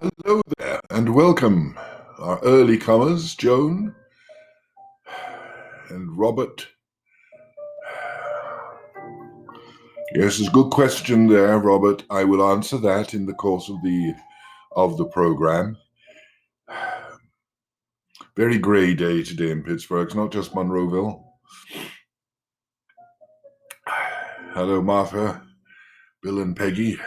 Hello there, and welcome, our early comers, Joan and Robert. Yes, it's a good question there, Robert. I will answer that in the course of the program. Very grey day today in Pittsburgh. It's not just Monroeville. Hello, Martha, Bill, and Peggy.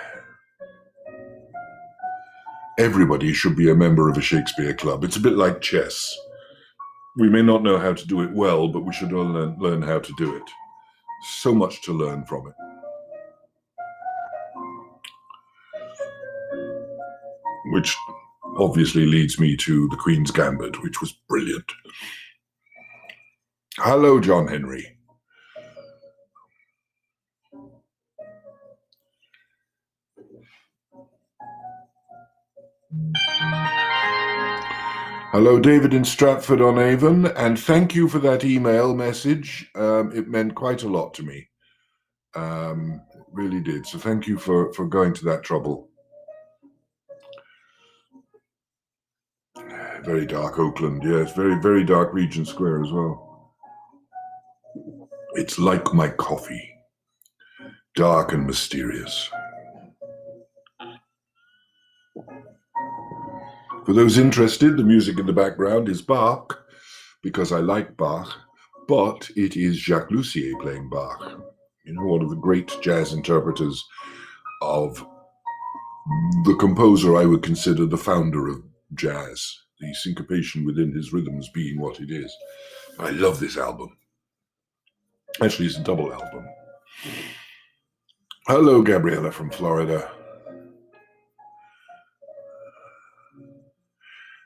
Everybody should be a member of a Shakespeare club. It's a bit like chess. We may not know how to do it well, but we should all learn how to do it. So much to learn from it. Which obviously leads me to the Queen's Gambit, which was brilliant. Hello, John Henry. Hello, David in Stratford-on-Avon, and thank you for that email message. It meant quite a lot to me. It really did. So thank you for going to that trouble. Very dark Oakland. Yes, very, very dark Regent Square as well. It's like my coffee. Dark and mysterious. For those interested, the music in the background is Bach, because I like Bach, but it is Jacques Lussier playing Bach. You know, one of the great jazz interpreters of the composer I would consider the founder of jazz, the syncopation within his rhythms being what it is. I love this album. Actually, it's a double album. Hello, Gabriella from Florida.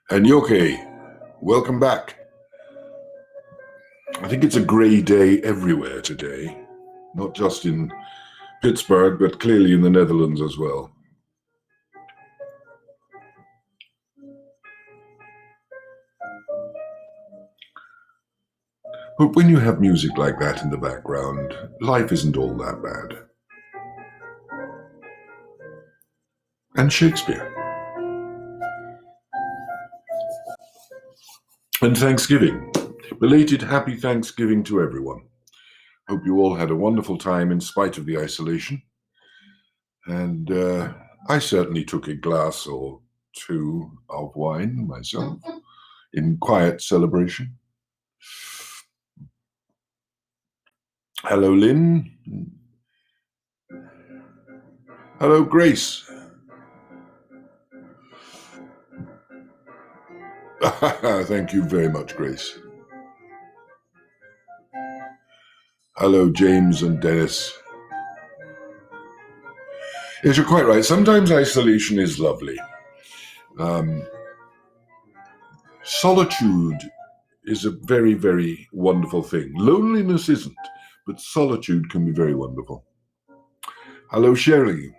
And Yoke, welcome back. I think it's a grey day everywhere today, not just in Pittsburgh, but clearly in the Netherlands as well. But when you have music like that in the background, life isn't all that bad. And Shakespeare. And Thanksgiving. Belated happy Thanksgiving to everyone. Hope you all had a wonderful time in spite of the isolation. And I certainly took a glass or two of wine myself in quiet celebration. Hello, Lynn. Hello, Grace. Thank you very much, Grace. Hello, James and Dennis. Yes, you're quite right. Sometimes isolation is lovely. Solitude is a very, very wonderful thing. Loneliness isn't, but solitude can be very wonderful. Hello, Shirley.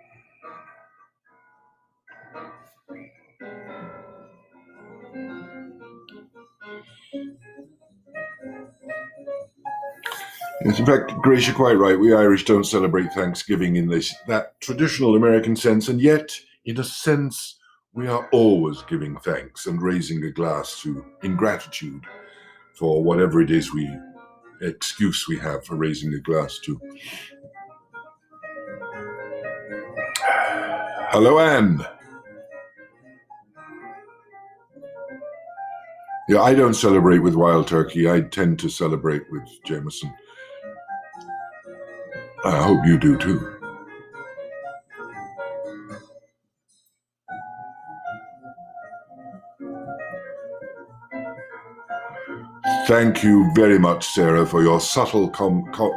Yes, in fact, Grace, you're quite right. We Irish don't celebrate Thanksgiving in that traditional American sense, and yet, in a sense, we are always giving thanks and raising a glass in gratitude for whatever it is excuse we have for raising a glass to. Hello, Anne. Yeah, I don't celebrate with wild turkey. I tend to celebrate with Jameson. I hope you do too. Thank you very much, Sarah, for your subtle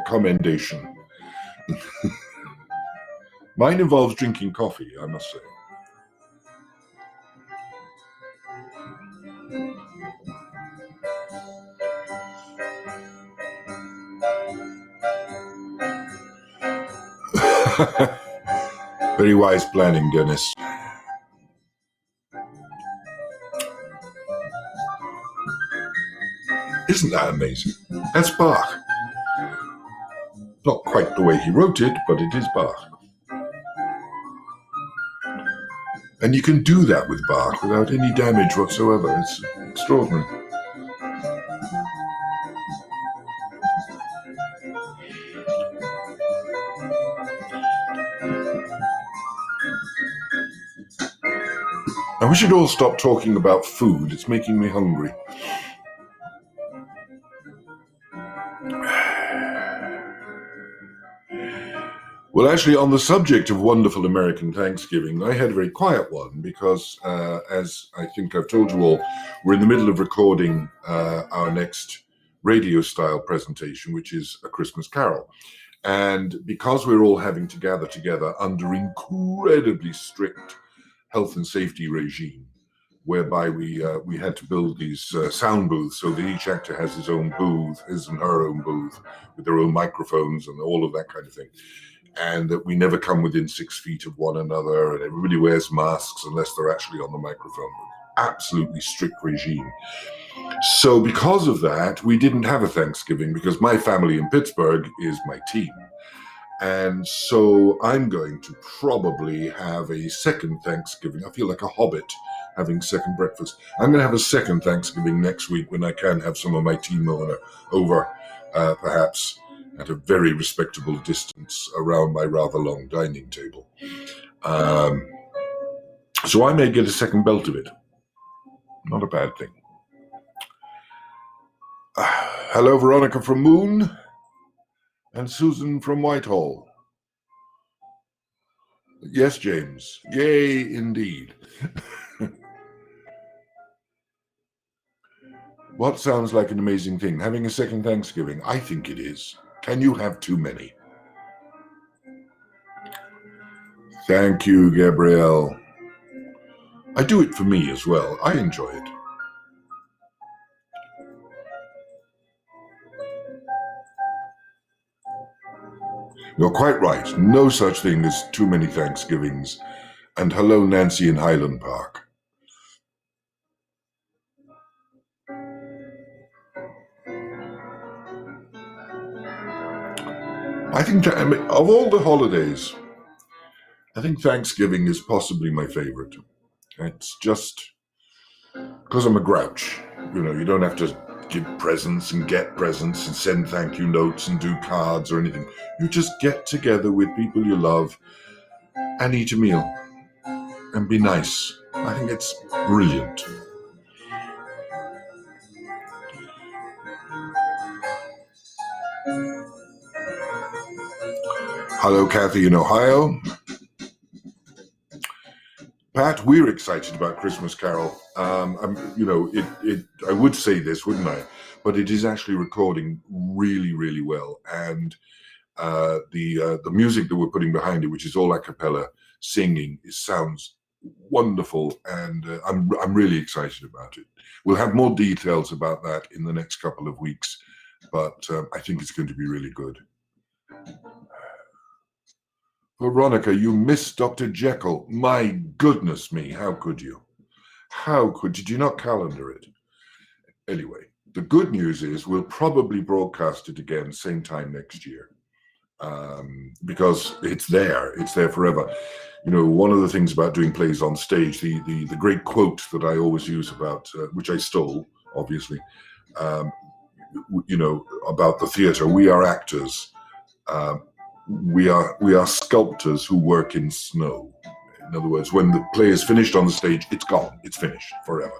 commendation. Mine involves drinking coffee, I must say. Very wise planning, Dennis. Isn't that amazing? That's Bach. Not quite the way he wrote it, but it is Bach. And you can do that with Bach without any damage whatsoever. It's extraordinary. Now, we should all stop talking about food. It's making me hungry. Well, actually, on the subject of wonderful American Thanksgiving, I had a very quiet one because, as I think I've told you all, we're in the middle of recording our next radio-style presentation, which is A Christmas Carol. And because we're all having to gather together under incredibly strict health and safety regime, whereby we had to build these sound booths so that each actor has his own booth, his and her own booth, with their own microphones and all of that kind of thing. And that we never come within 6 feet of one another, and everybody wears masks unless they're actually on the microphone. Absolutely strict regime. So because of that, we didn't have a Thanksgiving because my family in Pittsburgh is my team. And so I'm going to probably have a second Thanksgiving. I feel like a hobbit having second breakfast. I'm going to have a second Thanksgiving next week when I can have some of my team over perhaps at a very respectable distance around my rather long dining table. So I may get a second belt of it. Not a bad thing. Hello, Veronica from Moon and Susan from Whitehall. Yes, James. Yay, indeed. What sounds like an amazing thing? Having a second Thanksgiving? I think it is. Can you have too many? Thank you, Gabrielle. I do it for me as well. I enjoy it. You're quite right. No such thing as too many Thanksgivings. And hello, Nancy in Highland Park. I think of all the holidays, I think Thanksgiving is possibly my favorite. It's just because I'm a grouch. You know, you don't have to give presents and get presents and send thank you notes and do cards or anything. You just get together with people you love and eat a meal and be nice. I think it's brilliant. Hello, Kathy in Ohio. Pat, we're excited about Christmas Carol. I would say this, wouldn't I? But it is actually recording really, really well. And the music that we're putting behind it, which is all a cappella singing, sounds wonderful. And I'm really excited about it. We'll have more details about that in the next couple of weeks. But I think it's going to be really good. Veronica, you missed Dr. Jekyll. My goodness me, how could you? Did you not calendar it? Anyway, the good news is we'll probably broadcast it again same time next year because it's there forever. You know, one of the things about doing plays on stage, the great quote that I always use about, which I stole, obviously, about the theatre, we are actors. We are sculptors who work in snow. In other words, when the play is finished on the stage, it's gone. It's finished forever.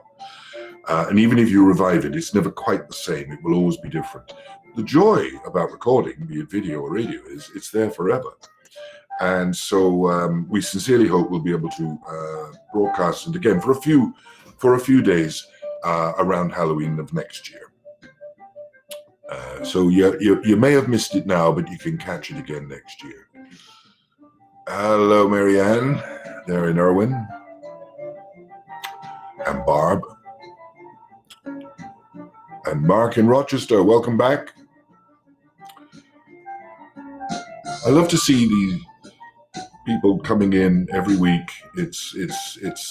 And even if you revive it, it's never quite the same. It will always be different. The joy about recording, be it video or radio, is it's there forever. And so we sincerely hope we'll be able to broadcast it again for a few days around Halloween of next year. So you may have missed it now, but you can catch it again next year. Hello, Marianne, there in Irwin, and Barb, and Mark in Rochester. Welcome back. I love to see the people coming in every week. It's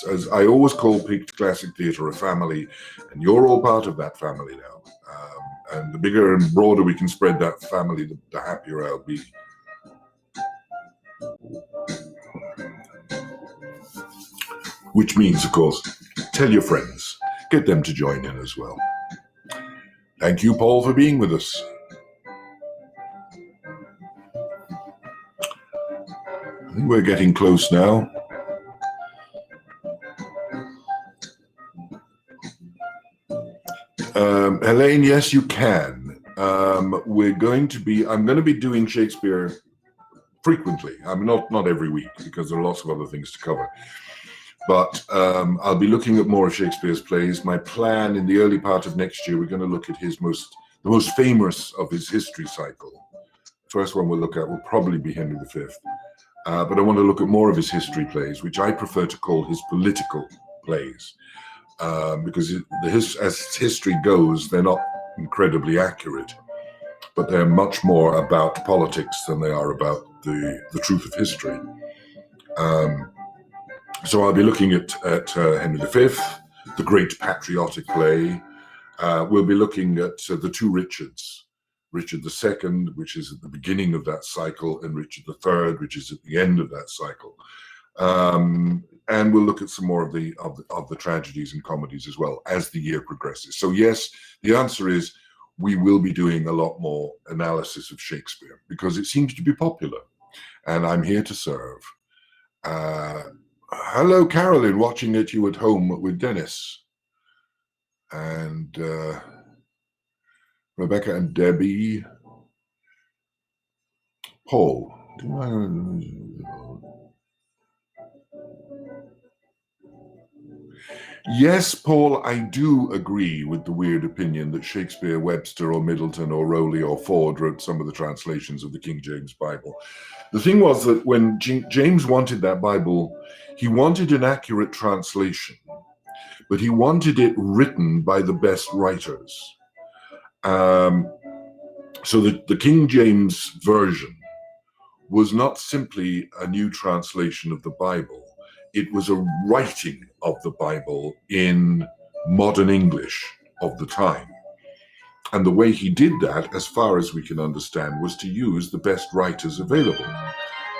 as I always call PICT Classic Theatre a family, and you're all part of that family now. And the bigger and broader we can spread that family, the happier I'll be. which means, of course, tell your friends, get them to join in as well. Thank you, Paul, for being with us. I think we're getting close now. Helene, yes, you can. I'm going to be doing Shakespeare frequently. I mean, not every week, because there are lots of other things to cover. But I'll be looking at more of Shakespeare's plays. My plan in the early part of next year, we're going to look at the most famous of his history cycle. The first one we'll look at will probably be Henry V. But I want to look at more of his history plays, which I prefer to call his political plays. Because as history goes, they're not incredibly accurate, but they're much more about politics than they are about the truth of history. So I'll be looking at Henry V, the great patriotic play. We'll be looking at the two Richards, Richard II, which is at the beginning of that cycle, and Richard III, which is at the end of that cycle. And we'll look at some more of the tragedies and comedies as well as the year progresses. So yes, the answer is we will be doing a lot more analysis of Shakespeare because it seems to be popular, and I'm here to serve. Hello, Carolyn, watching you at home with Dennis, and Rebecca and Debbie. Paul. Yes, Paul, I do agree with the weird opinion that Shakespeare, Webster, or Middleton, or Rowley, or Ford wrote some of the translations of the King James Bible. The thing was that when James wanted that Bible, he wanted an accurate translation, but he wanted it written by the best writers. So the King James Version was not simply a new translation of the Bible. It was a writing of the Bible in modern English of the time. And the way he did that, as far as we can understand, was to use the best writers available.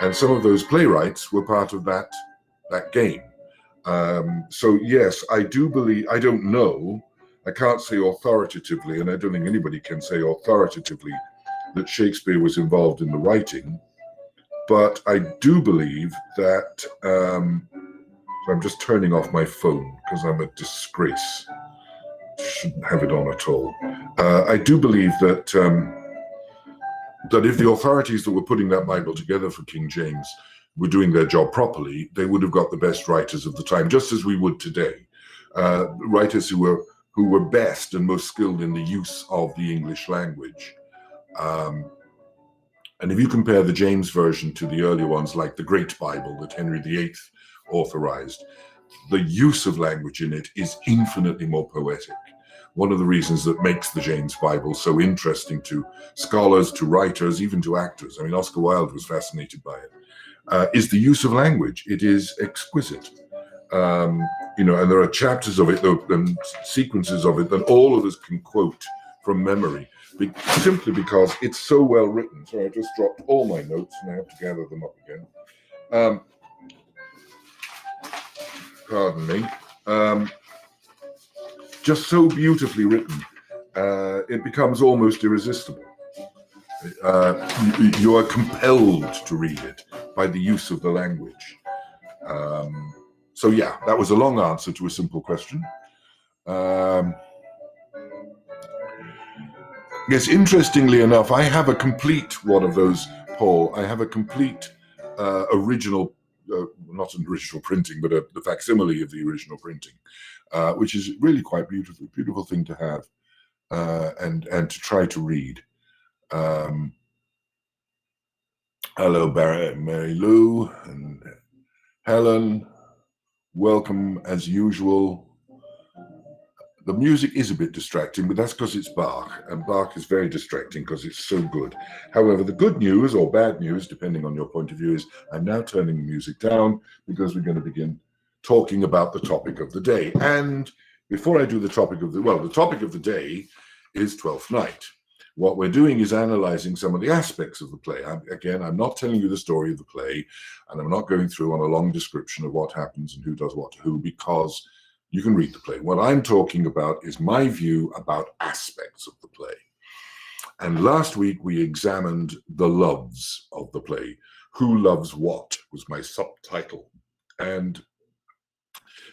And some of those playwrights were part of that game. So yes, I do believe, I don't know, I can't say authoritatively, and I don't think anybody can say authoritatively that Shakespeare was involved in the writing, but I do believe that, I'm just turning off my phone because I'm a disgrace. Shouldn't have it on at all. I do believe that that if the authorities that were putting that Bible together for King James were doing their job properly, they would have got the best writers of the time, just as we would today. Writers who were best and most skilled in the use of the English language. And if you compare the James version to the earlier ones, like the Great Bible that Henry VIII authorized, the use of language in it is infinitely more poetic. One of the reasons that makes the James Bible so interesting to scholars, to writers, even to actors, I mean, Oscar Wilde was fascinated by it, is the use of language. It is exquisite. And there are chapters of it and sequences of it that all of us can quote from memory, simply because it's so well written. So I just dropped all my notes and I have to gather them up again. Pardon me. Just so beautifully written, it becomes almost irresistible. You are compelled to read it by the use of the language. So yeah, that was a long answer to a simple question. Yes, interestingly enough, I have a complete one of those, Paul. I have a complete original, not an original printing, but the facsimile of the original printing, which is really quite beautiful thing to have and to try to read. Hello, Mary Lou and Helen. Welcome as usual. The music is a bit distracting, but that's because it's Bach, and Bach is very distracting because it's so good. However, the good news, or bad news, depending on your point of view, is I'm now turning the music down because we're going to begin talking about the topic of the day. And before I do the topic of the day is Twelfth Night. What we're doing is analyzing some of the aspects of the play. I'm not telling you the story of the play, and I'm not going through on a long description of what happens and who does what to who, because you can read the play. What I'm talking about is my view about aspects of the play. And last week we examined the loves of the play. Who loves what was my subtitle. And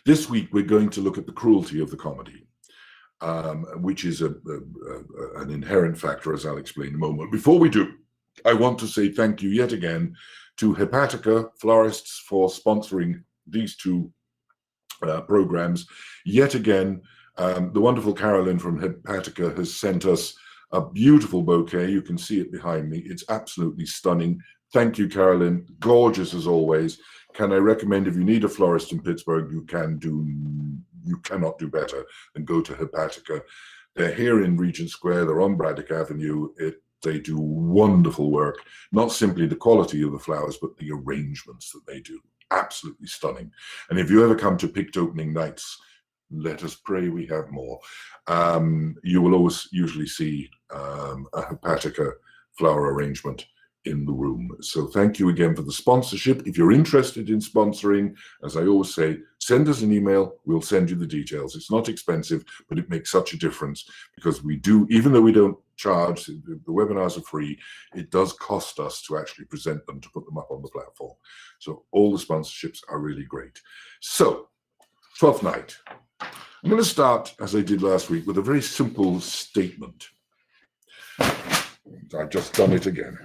this week we're going to look at the cruelty of the comedy, which is an inherent factor, as I'll explain in a moment. Before we do, I want to say thank you yet again to Hepatica Florists for sponsoring these two programs. Yet again, the wonderful Carolyn from Hepatica has sent us a beautiful bouquet. You can see it behind me. It's absolutely stunning. Thank you, Carolyn. Gorgeous as always. Can I recommend, if you need a florist in Pittsburgh, you cannot do better than go to Hepatica. They're here in Regent Square. They're on Braddock Avenue. They do wonderful work. Not simply the quality of the flowers, but the arrangements that they do. Absolutely stunning. And if you ever come to PICT opening nights, let us pray we have more. You will always usually see a Hepatica flower arrangement in the room. So thank you again for the sponsorship. If you're interested in sponsoring, as I always say, send us an email. We'll send you the details. It's not expensive, but it makes such a difference, because we do, even though we don't charge, the webinars are free, it does cost us to actually present them, to put them up on the platform. So all the sponsorships are really great. So, 12th Night. I'm going to start, as I did last week, with a very simple statement. I've just done it again.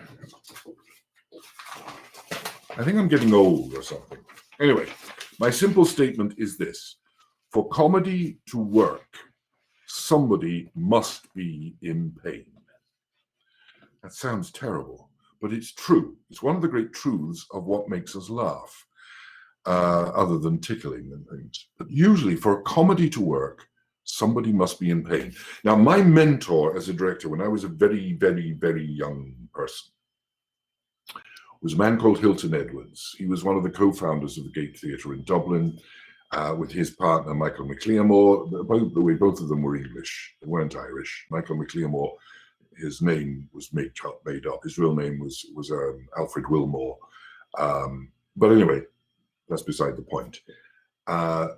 I think I'm getting old or something. Anyway, my simple statement is this. For comedy to work, somebody must be in pain. That sounds terrible, but it's true. It's one of the great truths of what makes us laugh, other than tickling and things. But usually for a comedy to work, somebody must be in pain. Now, my mentor as a director, when I was a very, very, very young person, was a man called Hilton Edwards. He was one of the co-founders of the Gate Theatre in Dublin, with his partner, Michael McLeamore. By the way, both of them were English. They weren't Irish. Michael McLeamore, his name was made up. His real name was Alfred Wilmore. But anyway, that's beside the point.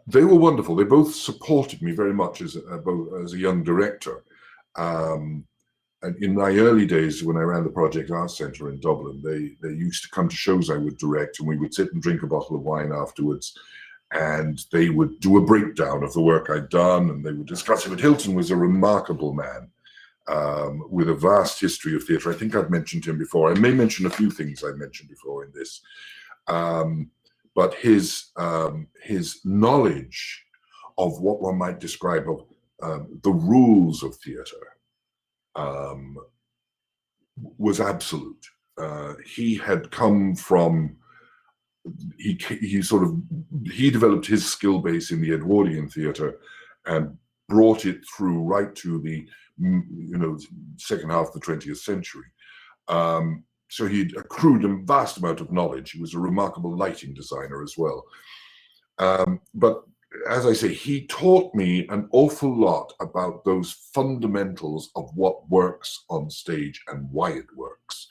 They were wonderful. They both supported me very much as a young director. And in my early days, when I ran the Project Arts Centre in Dublin, they used to come to shows I would direct, and we would sit and drink a bottle of wine afterwards, and they would do a breakdown of the work I'd done, and they would discuss it. But Hilton was a remarkable man with a vast history of theatre. I think I've mentioned him before. I may mention a few things I mentioned before in this. But his knowledge of what one might describe of the rules of theatre was absolute. He had come from, he developed his skill base in the Edwardian theatre and brought it through right to the second half of the 20th century. So he'd accrued a vast amount of knowledge. He was a remarkable lighting designer as well. But as I say, he taught me an awful lot about those fundamentals of what works on stage and why it works.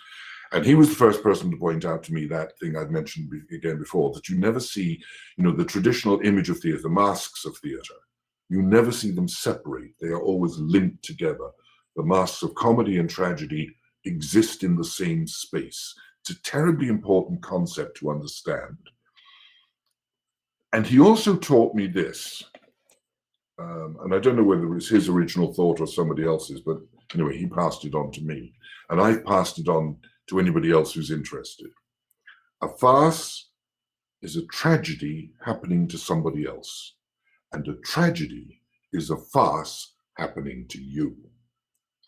And he was the first person to point out to me that thing I'd mentioned again before, that you never see, the traditional image of theatre, the masks of theatre. You never see them separate. They are always linked together. The masks of comedy and tragedy exist in the same space. It's a terribly important concept to understand. And he also taught me this, and I don't know whether it was his original thought or somebody else's, but anyway, he passed it on to me, and I've passed it on to anybody else who's interested. A farce is a tragedy happening to somebody else, and a tragedy is a farce happening to you.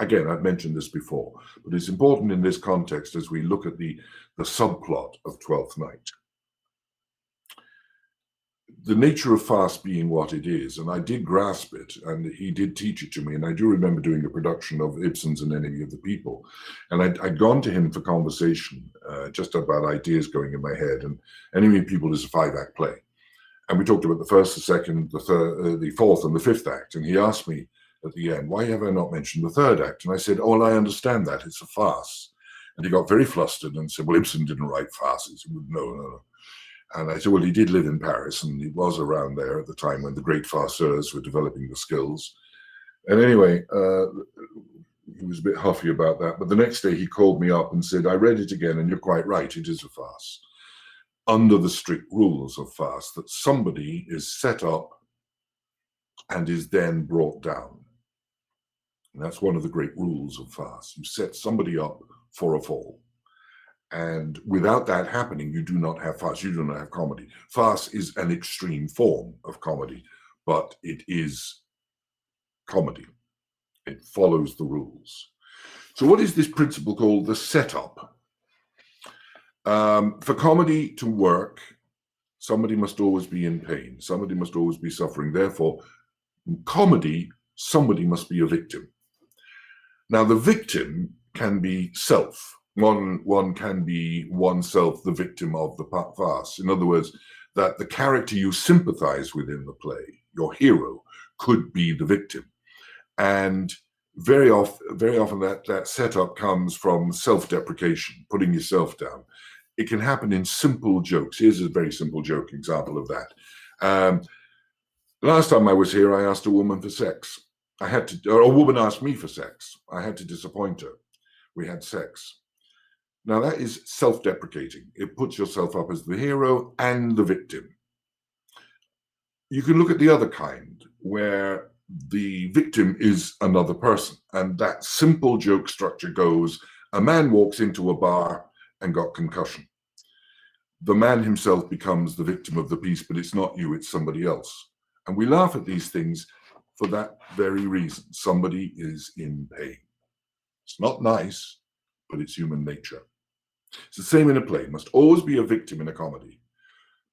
Again, I've mentioned this before, but it's important in this context as we look at the subplot of Twelfth Night. The nature of farce being what it is, and I did grasp it, and he did teach it to me, and I do remember doing a production of Ibsen's An Enemy of the People, and I'd gone to him for conversation, just about ideas going in my head, and Enemy of the People is a 5-act play. And we talked about the first, the second, the third, the fourth, and the fifth act, and he asked me at the end, why have I not mentioned the third act? And I said, oh, well, I understand that. It's a farce. And he got very flustered and said, well, Ibsen didn't write farces. He would, no. And I said, well, he did live in Paris, and he was around there at the time when the great farceurs were developing the skills. And anyway, he was a bit huffy about that. But the next day he called me up and said, I read it again, and you're quite right, it is a farce. Under the strict rules of farce, that somebody is set up and is then brought down. And that's one of the great rules of farce. You set somebody up for a fall. And without that happening, you do not have farce, you do not have comedy. Farce is an extreme form of comedy, but it is comedy. It follows the rules. So what is this principle called the setup? For comedy to work, somebody must always be in pain. Somebody must always be suffering. Therefore, in comedy, somebody must be a victim. Now, the victim can be self. One can be oneself the victim of the farce. In other words, that the character you sympathize with in the play, your hero, could be the victim. And very often that setup comes from self-deprecation, putting yourself down. It can happen in simple jokes. Here's a very simple joke example of that. Last time I was here, I asked a woman for sex. Or a woman asked me for sex. I had to disappoint her. We had sex. Now that is self-deprecating. It puts yourself up as the hero and the victim. You can look at the other kind, where the victim is another person. And that simple joke structure goes, a man walks into a bar and got concussion. The man himself becomes the victim of the piece, but it's not you, it's somebody else. And we laugh at these things for that very reason. Somebody is in pain. It's not nice, but it's human nature. It's the same in a play. Must always be a victim in a comedy,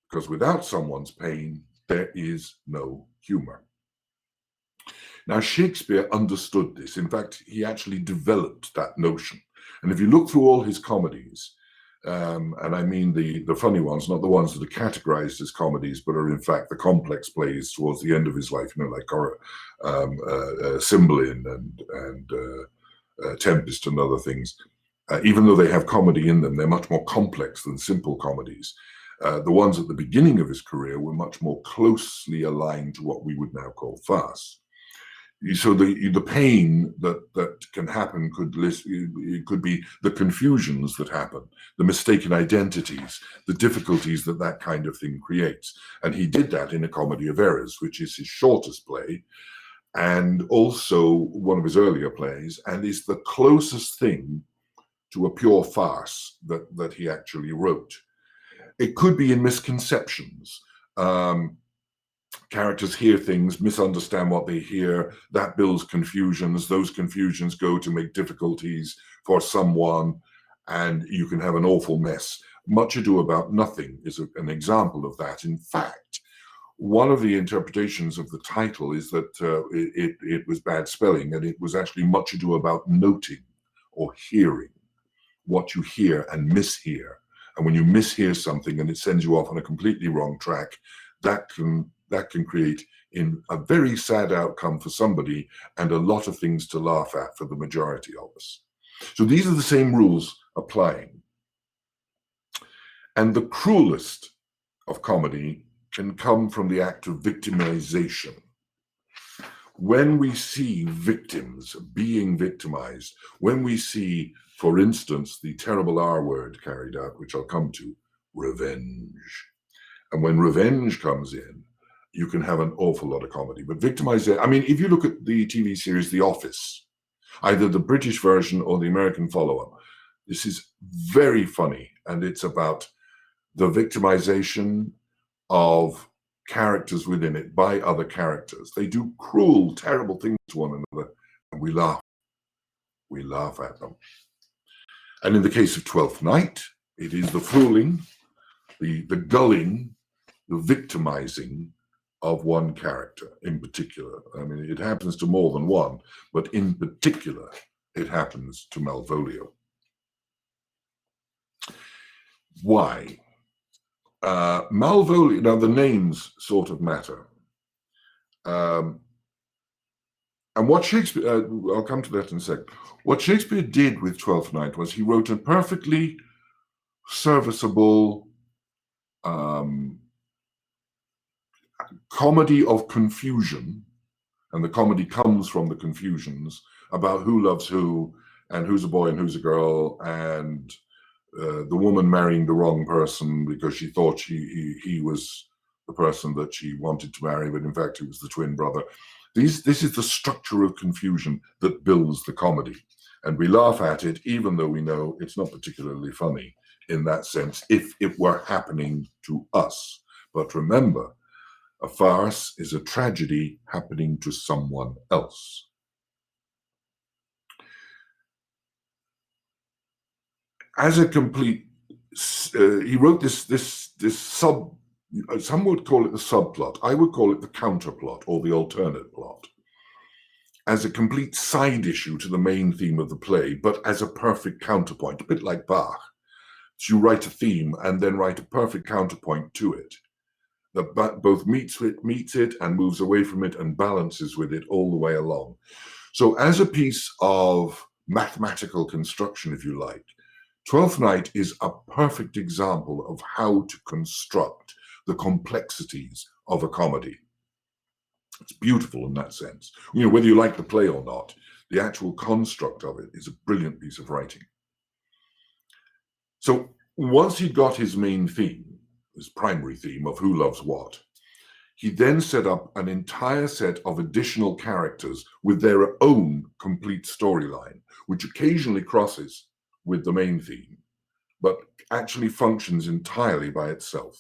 because without someone's pain, there is no humor. Now, Shakespeare understood this. In fact, he actually developed that notion. And if you look through all his comedies, and I mean the funny ones, not the ones that are categorized as comedies, but are in fact the complex plays towards the end of his life, like Cymbeline and Tempest and other things. Even though they have comedy in them, they're much more complex than simple comedies. The ones at the beginning of his career were much more closely aligned to what we would now call farce. So the pain that can happen could be the confusions that happen, the mistaken identities, the difficulties that kind of thing creates. And he did that in A Comedy of Errors, which is his shortest play, and also one of his earlier plays, and is the closest thing to a pure farce that he actually wrote. It could be in misconceptions. Characters hear things, misunderstand what they hear, that builds confusions. Those confusions go to make difficulties for someone, and you can have an awful mess. Much Ado About Nothing is an example of that. In fact, one of the interpretations of the title is that it was bad spelling, and it was actually Much Ado About Noting or hearing, what you hear and mishear. And when you mishear something and it sends you off on a completely wrong track, that can create in a very sad outcome for somebody and a lot of things to laugh at for the majority of us. So these are the same rules applying. And the cruelest of comedy can come from the act of victimization. When we see victims being victimized, when we see, for instance, the terrible R word carried out, which I'll come to, revenge. And when revenge comes in, you can have an awful lot of comedy. But victimization, I mean, if you look at the TV series The Office, either the British version or the American follow-up, this is very funny. And it's about the victimization of characters within it by other characters. They do cruel, terrible things to one another, and we laugh. We laugh at them. And in the case of Twelfth Night, it is the fooling, the gulling, the victimizing of one character in particular. I mean, it happens to more than one, but in particular, it happens to Malvolio. Why? Malvolio, now the names sort of matter. And what Shakespeare, I'll come to that in a sec. What Shakespeare did with Twelfth Night was he wrote a perfectly serviceable comedy of confusion, and the comedy comes from the confusions about who loves who, and who's a boy and who's a girl, and the woman marrying the wrong person because she thought he was the person that she wanted to marry, but in fact he was the twin brother. This is the structure of confusion that builds the comedy. And we laugh at it, even though we know it's not particularly funny in that sense, if it were happening to us. But remember, a farce is a tragedy happening to someone else. As a complete, he wrote this sub, some would call it the subplot. I would call it the counterplot or the alternate plot, as a complete side issue to the main theme of the play, but as a perfect counterpoint, a bit like Bach. So you write a theme and then write a perfect counterpoint to it that both meets it and moves away from it and balances with it all the way along. So as a piece of mathematical construction, if you like, Twelfth Night is a perfect example of how to construct the complexities of a comedy. It's beautiful in that sense. You know, whether you like the play or not, the actual construct of it is a brilliant piece of writing. So once he'd got his main theme, his primary theme of who loves what, he then set up an entire set of additional characters with their own complete storyline, which occasionally crosses with the main theme, but actually functions entirely by itself.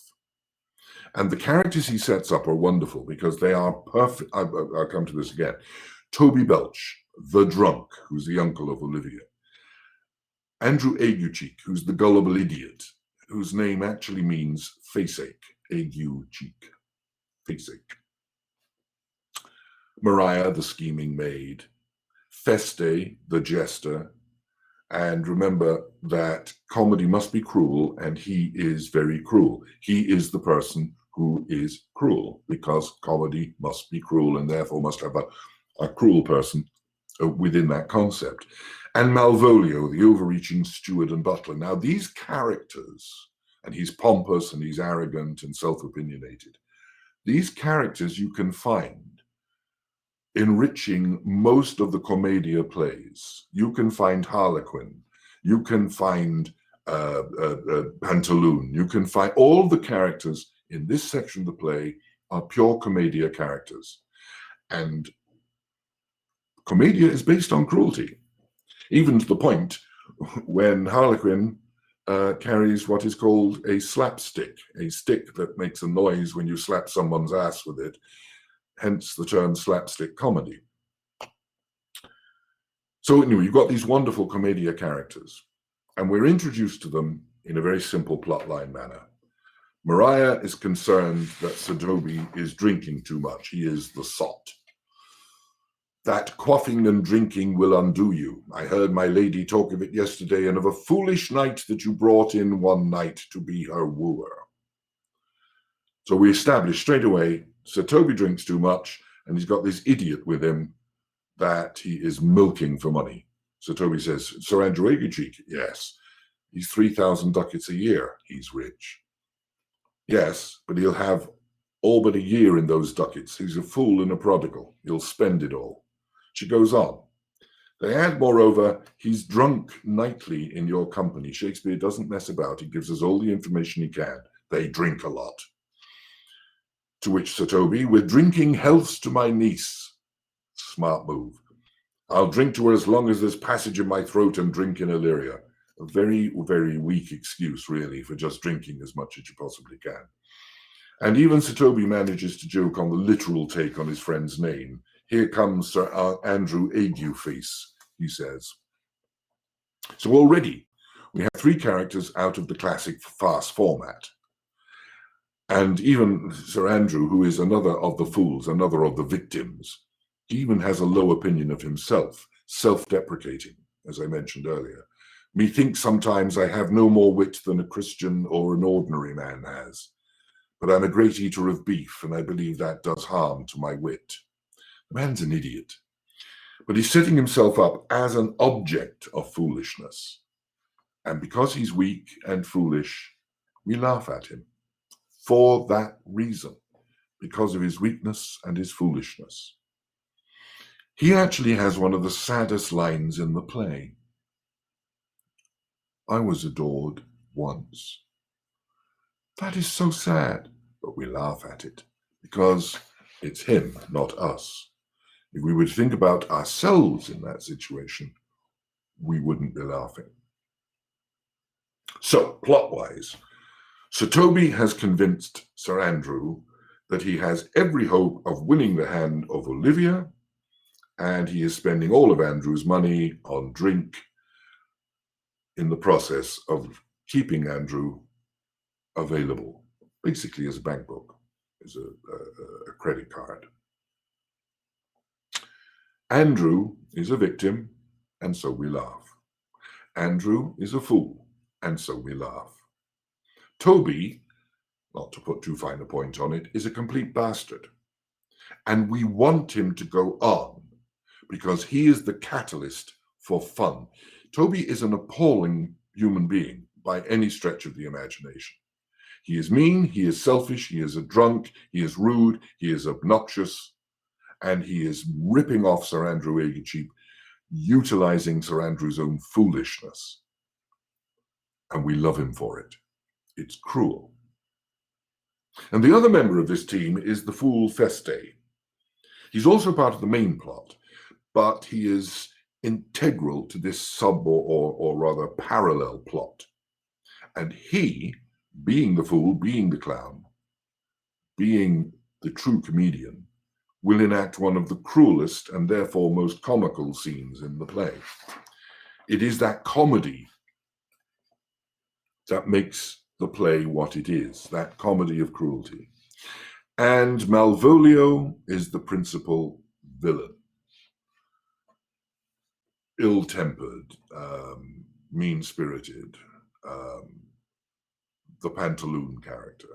And the characters he sets up are wonderful because they are perfect. I'll come to this again. Toby Belch, the drunk, who's the uncle of Olivia. Andrew Aguecheek, who's the gullible idiot, whose name actually means face ache. Aguecheek, face ache. Maria, the scheming maid. Feste, the jester. And remember that comedy must be cruel, and he is very cruel. He is the person who is cruel, because comedy must be cruel and therefore must have a cruel person within that concept. And Malvolio, the overreaching steward and butler. Now, these characters, and he's pompous and he's arrogant and self-opinionated, these characters you can find enriching most of the commedia plays. You can find Harlequin, you can find Pantaloon, you can find all the characters in this section of the play are pure commedia characters. And commedia is based on cruelty, even to the point when Harlequin carries what is called a slapstick, a stick that makes a noise when you slap someone's ass with it, hence the term slapstick comedy. So anyway, you've got these wonderful commedia characters, and we're introduced to them in a very simple plotline manner. Maria is concerned that Sir Toby is drinking too much. He is the sot. That quaffing and drinking will undo you. I heard my lady talk of it yesterday, and of a foolish knight that you brought in one night to be her wooer. So we establish straight away Sir Toby drinks too much, and he's got this idiot with him that he is milking for money. Sir Toby says, Sir Andrew Aguecheek, yes. He's 3,000 ducats a year. He's rich. Yes, but he'll have all but a year in those ducats. He's a fool and a prodigal. He'll spend it all. She goes on. They add, moreover, he's drunk nightly in your company. Shakespeare doesn't mess about. He gives us all the information he can. They drink a lot. To which Sir Toby, we're drinking healths to my niece. Smart move. I'll drink to her as long as there's passage in my throat and drink in Illyria. A very, very weak excuse, really, for just drinking as much as you possibly can. And even Sir Toby manages to joke on the literal take on his friend's name. Here comes Sir Andrew Agueface, he says. So already we have three characters out of the classic farce format. And even Sir Andrew, who is another of the fools, another of the victims, he even has a low opinion of himself, self-deprecating, as I mentioned earlier. Methinks sometimes I have no more wit than a Christian or an ordinary man has. But I'm a great eater of beef, and I believe that does harm to my wit. The man's an idiot. But he's setting himself up as an object of foolishness. And because he's weak and foolish, we laugh at him for that reason, because of his weakness and his foolishness. He actually has one of the saddest lines in the play. I was adored once. That is so sad, but we laugh at it because it's him, not us. If we would think about ourselves in that situation, we wouldn't be laughing. So, plot-wise, Sir Toby has convinced Sir Andrew that he has every hope of winning the hand of Olivia, and he is spending all of Andrew's money on drink in the process of keeping Andrew available, basically as a bank book, as a credit card. Andrew is a victim, and so we laugh. Andrew is a fool, and so we laugh. Toby, not to put too fine a point on it, is a complete bastard. And we want him to go on because he is the catalyst for fun. Toby is an appalling human being by any stretch of the imagination. He is mean, he is selfish, he is a drunk, he is rude, he is obnoxious, and he is ripping off Sir Andrew Aguecheap, utilizing Sir Andrew's own foolishness. And we love him for it. It's cruel. And the other member of this team is the fool Feste. He's also part of the main plot, but he is integral to this sub or rather parallel plot. And he, being the fool, being the clown, being the true comedian, will enact one of the cruelest and therefore most comical scenes in the play. It is that comedy that makes the play what it is, that comedy of cruelty. And Malvolio is the principal villain. Ill-tempered, mean-spirited, the pantaloon character.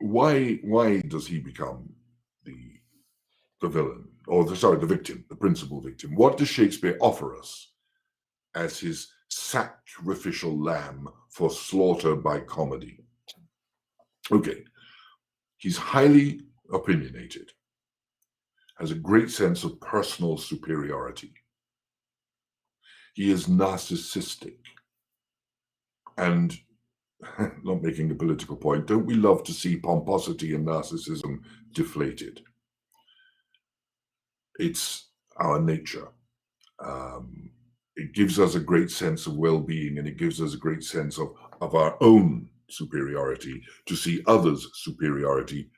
Why does he become the villain, or the victim, the principal victim? What does Shakespeare offer us as his sacrificial lamb for slaughter by comedy? Okay, he's highly opinionated, has a great sense of personal superiority. He is narcissistic. And not making a political point, don't we love to see pomposity and narcissism deflated? It's our nature. It gives us a great sense of well-being, and it gives us a great sense of our own superiority to see others' superiority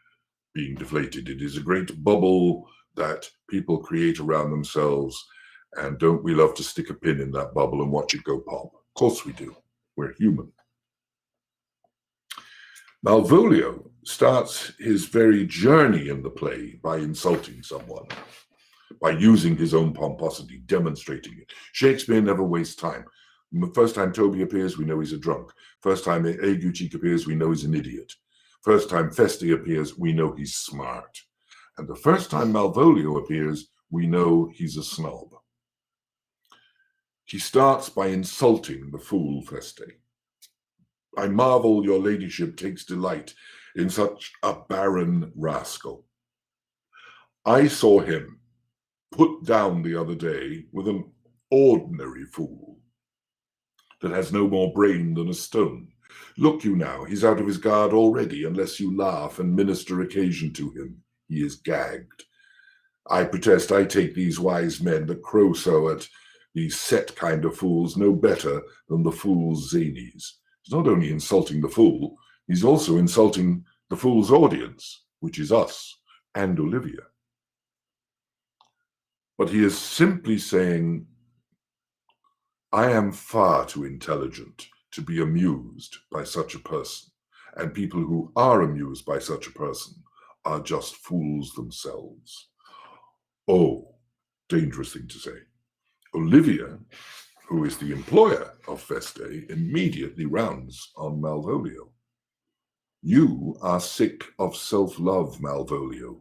being deflated. It is a great bubble that people create around themselves, and don't we love to stick a pin in that bubble and watch it go pop? Of course we do. We're human. Malvolio starts his very journey in the play by insulting someone, by using his own pomposity, demonstrating it. Shakespeare never wastes time. The first time Toby appears, we know he's a drunk. First time Aguecheap appears, we know he's an idiot. First time Feste appears, we know he's smart. And the first time Malvolio appears, we know he's a snob. He starts by insulting the fool Feste. I marvel your ladyship takes delight in such a barren rascal. I saw him put down the other day with an ordinary fool that has no more brain than a stone. Look you now, he's out of his guard already, unless you laugh and minister occasion to him. He is gagged. I protest I take these wise men that crow so at these set kind of fools no better than the fool's zanies. He's not only insulting the fool, he's also insulting the fool's audience, which is us and Olivia. But he is simply saying, I am far too intelligent to be amused by such a person, and people who are amused by such a person are just fools themselves. Oh, dangerous thing to say. Olivia, who is the employer of Feste, immediately rounds on Malvolio. You are sick of self-love, Malvolio,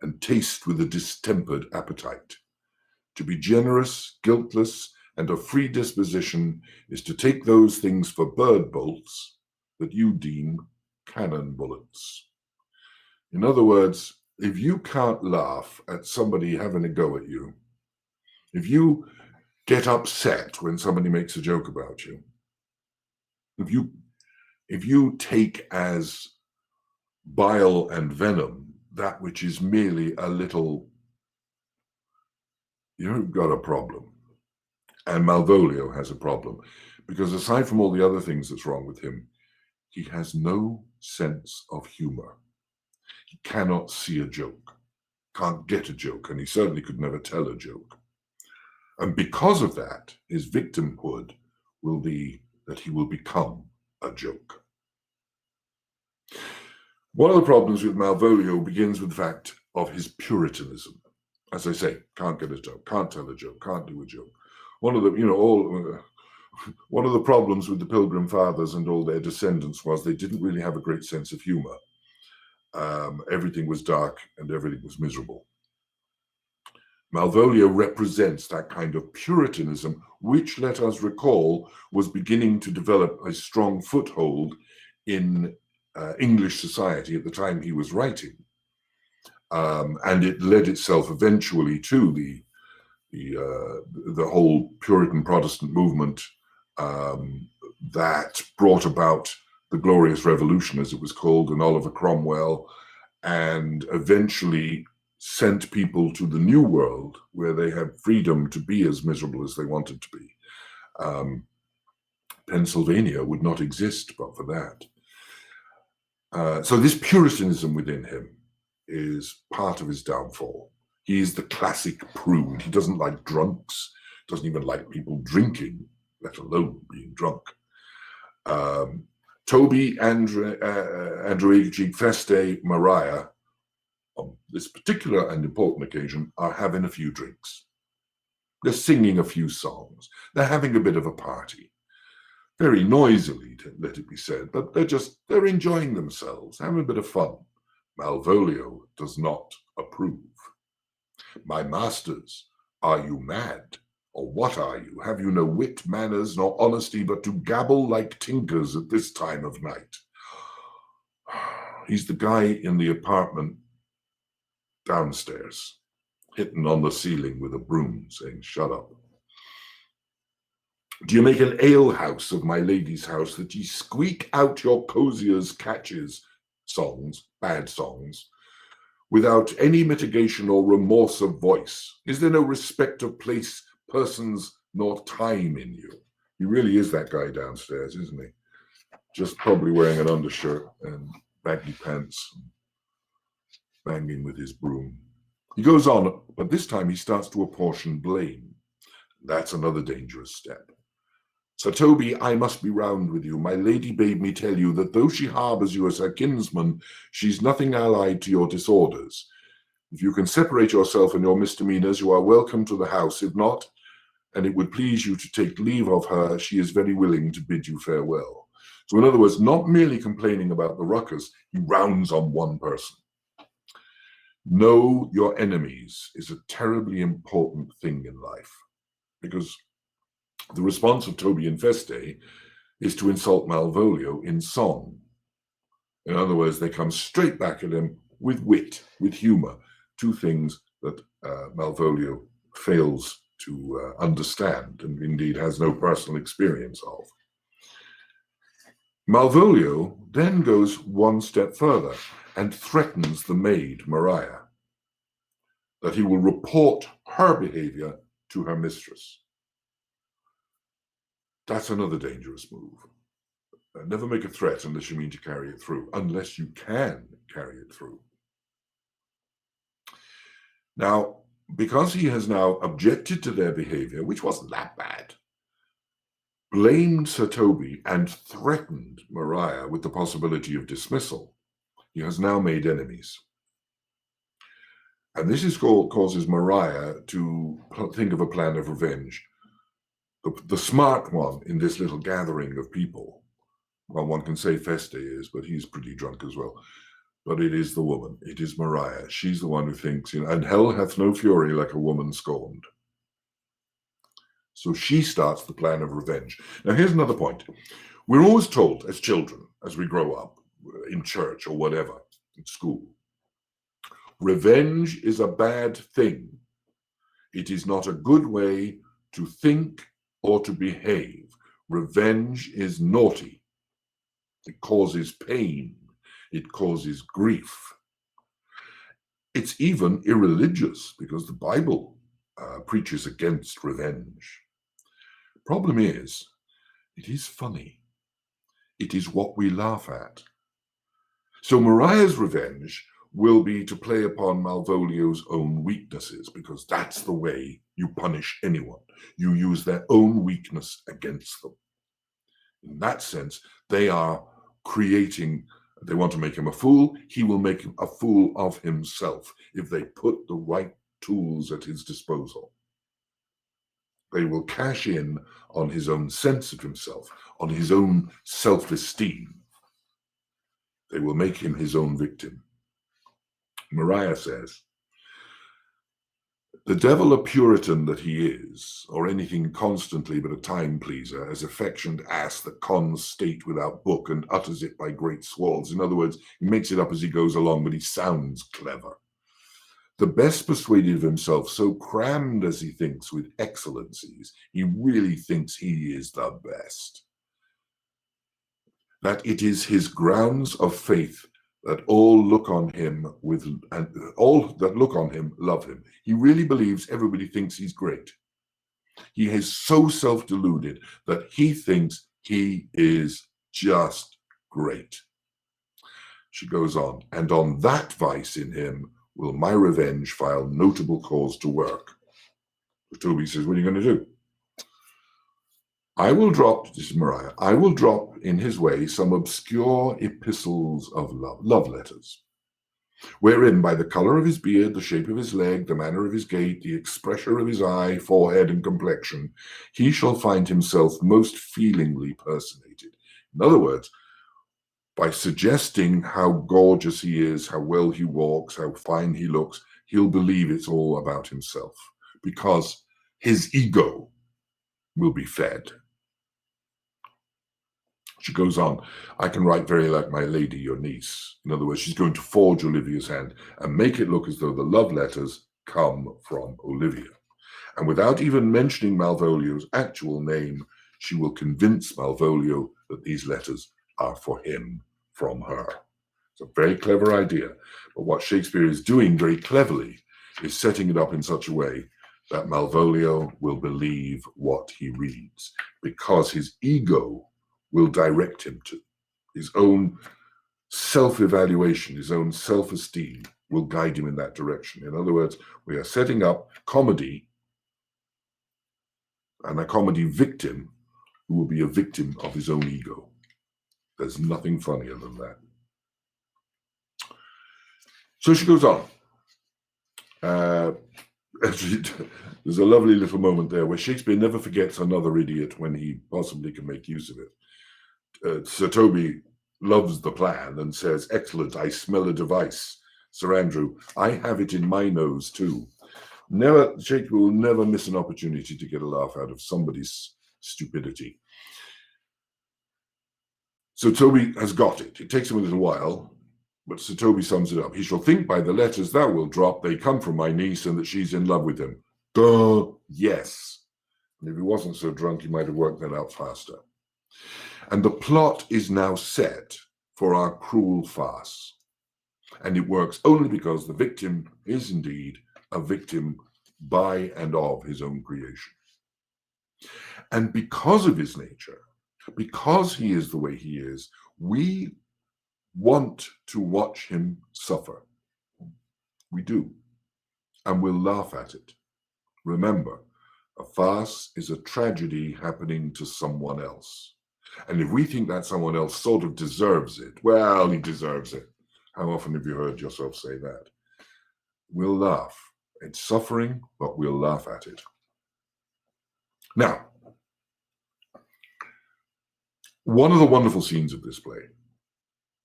and taste with a distempered appetite. To be generous, guiltless, and of free disposition is to take those things for bird bolts that you deem cannon bullets. In other words, if you can't laugh at somebody having a go at you, if you get upset when somebody makes a joke about you, if you take as bile and venom that which is merely a little, you've got a problem. And Malvolio has a problem, because aside from all the other things that's wrong with him, he has no sense of humor. He cannot see a joke, can't get a joke, and he certainly could never tell a joke. And because of that, his victimhood will be that he will become a joke. One of the problems with Malvolio begins with the fact of his Puritanism. As I say, can't get a joke, can't tell a joke, can't do a joke. One of the, one of the problems with the Pilgrim Fathers and all their descendants was they didn't really have a great sense of humor. Everything was dark and everything was miserable. Malvolio represents that kind of Puritanism, which, let us recall, was beginning to develop a strong foothold in English society at the time he was writing. And it led itself eventually to the whole Puritan Protestant movement that brought about the Glorious Revolution, as it was called, and Oliver Cromwell, and eventually sent people to the New World, where they had freedom to be as miserable as they wanted to be. Pennsylvania would not exist but for that. So this Puritanism within him is part of his downfall. He is the classic prude. He doesn't like drunks, doesn't even like people drinking, let alone being drunk. Toby, Androegi, Feste, Maria, on this particular and important occasion, are having a few drinks. They're singing a few songs. They're having a bit of a party. Very noisily, let it be said, but they're enjoying themselves, having a bit of fun. Malvolio does not approve. My masters, are you mad? Or what are you? Have you no wit, manners, nor honesty, but to gabble like tinkers at this time of night? He's the guy in the apartment downstairs, hitting on the ceiling with a broom, saying, shut up. Do you make an alehouse of my lady's house, that ye squeak out your coziers' catches, songs, bad songs, without any mitigation or remorse of voice? Is there no respect of place, persons, nor time in you? He really is that guy downstairs, isn't he? Just probably wearing an undershirt and baggy pants, banging with his broom. He goes on, but this time he starts to apportion blame. That's another dangerous step. Sir Toby, I must be round with you. My lady bade me tell you that though she harbours you as her kinsman, she's nothing allied to your disorders. If you can separate yourself and your misdemeanours, you are welcome to the house. If not, and it would please you to take leave of her, she is very willing to bid you farewell. So in other words, not merely complaining about the ruckus, he rounds on one person. Know your enemies is a terribly important thing in life, because the response of Toby and Feste is to insult Malvolio in song. In other words, they come straight back at him with wit, with humor, two things that Malvolio fails to understand and indeed has no personal experience of. Malvolio then goes one step further and threatens the maid, Maria, that he will report her behavior to her mistress. That's another dangerous move. Never make a threat unless you mean to carry it through, unless you can carry it through. Now, because he has now objected to their behavior, which wasn't that bad, blamed Sir Toby and threatened Maria with the possibility of dismissal, he has now made enemies. And this causes Maria to think of a plan of revenge. The smart one in this little gathering of people, well, one can say Feste is, but he's pretty drunk as well, But it is the woman. It is Maria. She's the one who thinks, and hell hath no fury like a woman scorned. So she starts the plan of revenge. Now, here's another point. We're always told as children, as we grow up, in church or whatever, in school, revenge is a bad thing. It is not a good way to think or to behave. Revenge is naughty. It causes pain. It causes grief. It's even irreligious because the Bible preaches against revenge. Problem is, it is funny. It is what we laugh at. So Maria's revenge will be to play upon Malvolio's own weaknesses, because that's the way you punish anyone. You use their own weakness against them. In that sense, they are creating, they want to make him a fool, he will make a fool of himself if they put the right tools at his disposal. They will cash in on his own sense of himself, on his own self-esteem. They will make him his own victim. Maria says, the devil a Puritan that he is, or anything constantly but a time pleaser, as affectioned ass that cons state without book and utters it by great swalls. In other words, he makes it up as he goes along, but he sounds clever. The best persuaded of himself, so crammed as he thinks with excellencies, he really thinks he is the best. That it is his grounds of faith that all look on him and all that look on him love him. He really believes everybody thinks he's great. He is so self-deluded that he thinks he is just great. She goes on, and on that vice in him will my revenge file notable cause to work. Toby says, what are you going to do? I will drop, this is Maria, I will drop in his way some obscure epistles of love letters, wherein by the colour of his beard, the shape of his leg, the manner of his gait, the expression of his eye, forehead, and complexion, he shall find himself most feelingly personated. In other words, by suggesting how gorgeous he is, how well he walks, how fine he looks, he'll believe it's all about himself, because his ego will be fed. She goes on, I can write very like my lady, your niece. In other words, she's going to forge Olivia's hand and make it look as though the love letters come from Olivia. And without even mentioning Malvolio's actual name, she will convince Malvolio that these letters are for him from her. It's a very clever idea. But what Shakespeare is doing very cleverly is setting it up in such a way that Malvolio will believe what he reads, because his ego will direct him to. His own self-evaluation, his own self-esteem will guide him in that direction. In other words, we are setting up comedy, and a comedy victim who will be a victim of his own ego. There's nothing funnier than that. So she goes on. There's a lovely little moment there where Shakespeare never forgets another idiot when he possibly can make use of it. Sir Toby loves the plan and says, excellent, I smell a device. Sir Andrew, I have it in my nose too. Shakespeare will never miss an opportunity to get a laugh out of somebody's stupidity. So Toby has got it. It takes him a little while, but Sir Toby sums it up. He shall think by the letters thou wilt drop, they come from my niece and that she's in love with him. Duh, yes. And if he wasn't so drunk, he might have worked that out faster. And the plot is now set for our cruel farce. And it works only because the victim is indeed a victim by and of his own creation. And because of his nature, because he is the way he is, we want to watch him suffer. We do. And we'll laugh at it. Remember, a farce is a tragedy happening to someone else. And if we think that someone else sort of deserves it, well, he deserves it. How often have you heard yourself say that? We'll laugh. It's suffering, but we'll laugh at it. Now, one of the wonderful scenes of this play,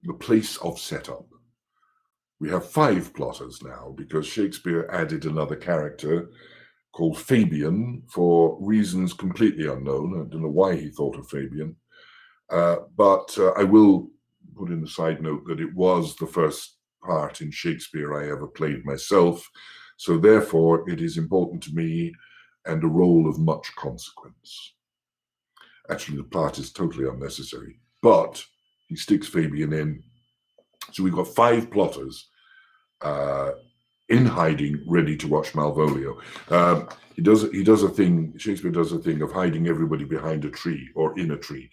the place of setup, We have 5 plotters now because Shakespeare added another character called Fabian for reasons completely unknown. I don't know why he thought of Fabian. But I will put in a side note that it was the first part in Shakespeare I ever played myself. So therefore, it is important to me and a role of much consequence. Actually, the part is totally unnecessary, but he sticks Fabian in. So we've got 5 plotters in hiding, ready to watch Malvolio. He does a thing, Shakespeare does a thing of hiding everybody behind a tree or in a tree,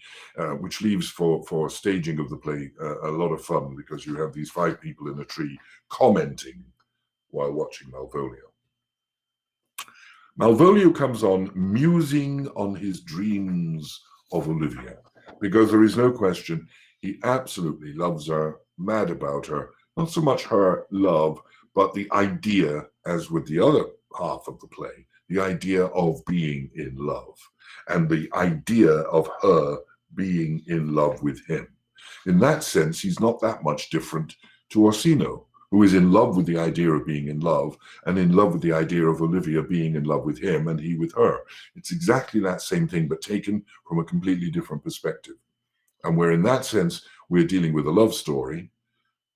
which leaves for staging of the play a lot of fun, because you have these 5 people in a tree commenting while watching Malvolio. Malvolio comes on musing on his dreams of Olivia, because there is no question he absolutely loves her, mad about her, not so much her love, but the idea, as with the other half of the play, the idea of being in love, and the idea of her being in love with him. In that sense, he's not that much different to Orsino, who is in love with the idea of being in love, and in love with the idea of Olivia being in love with him and he with her. It's exactly that same thing, but taken from a completely different perspective. And where in that sense, we're dealing with a love story,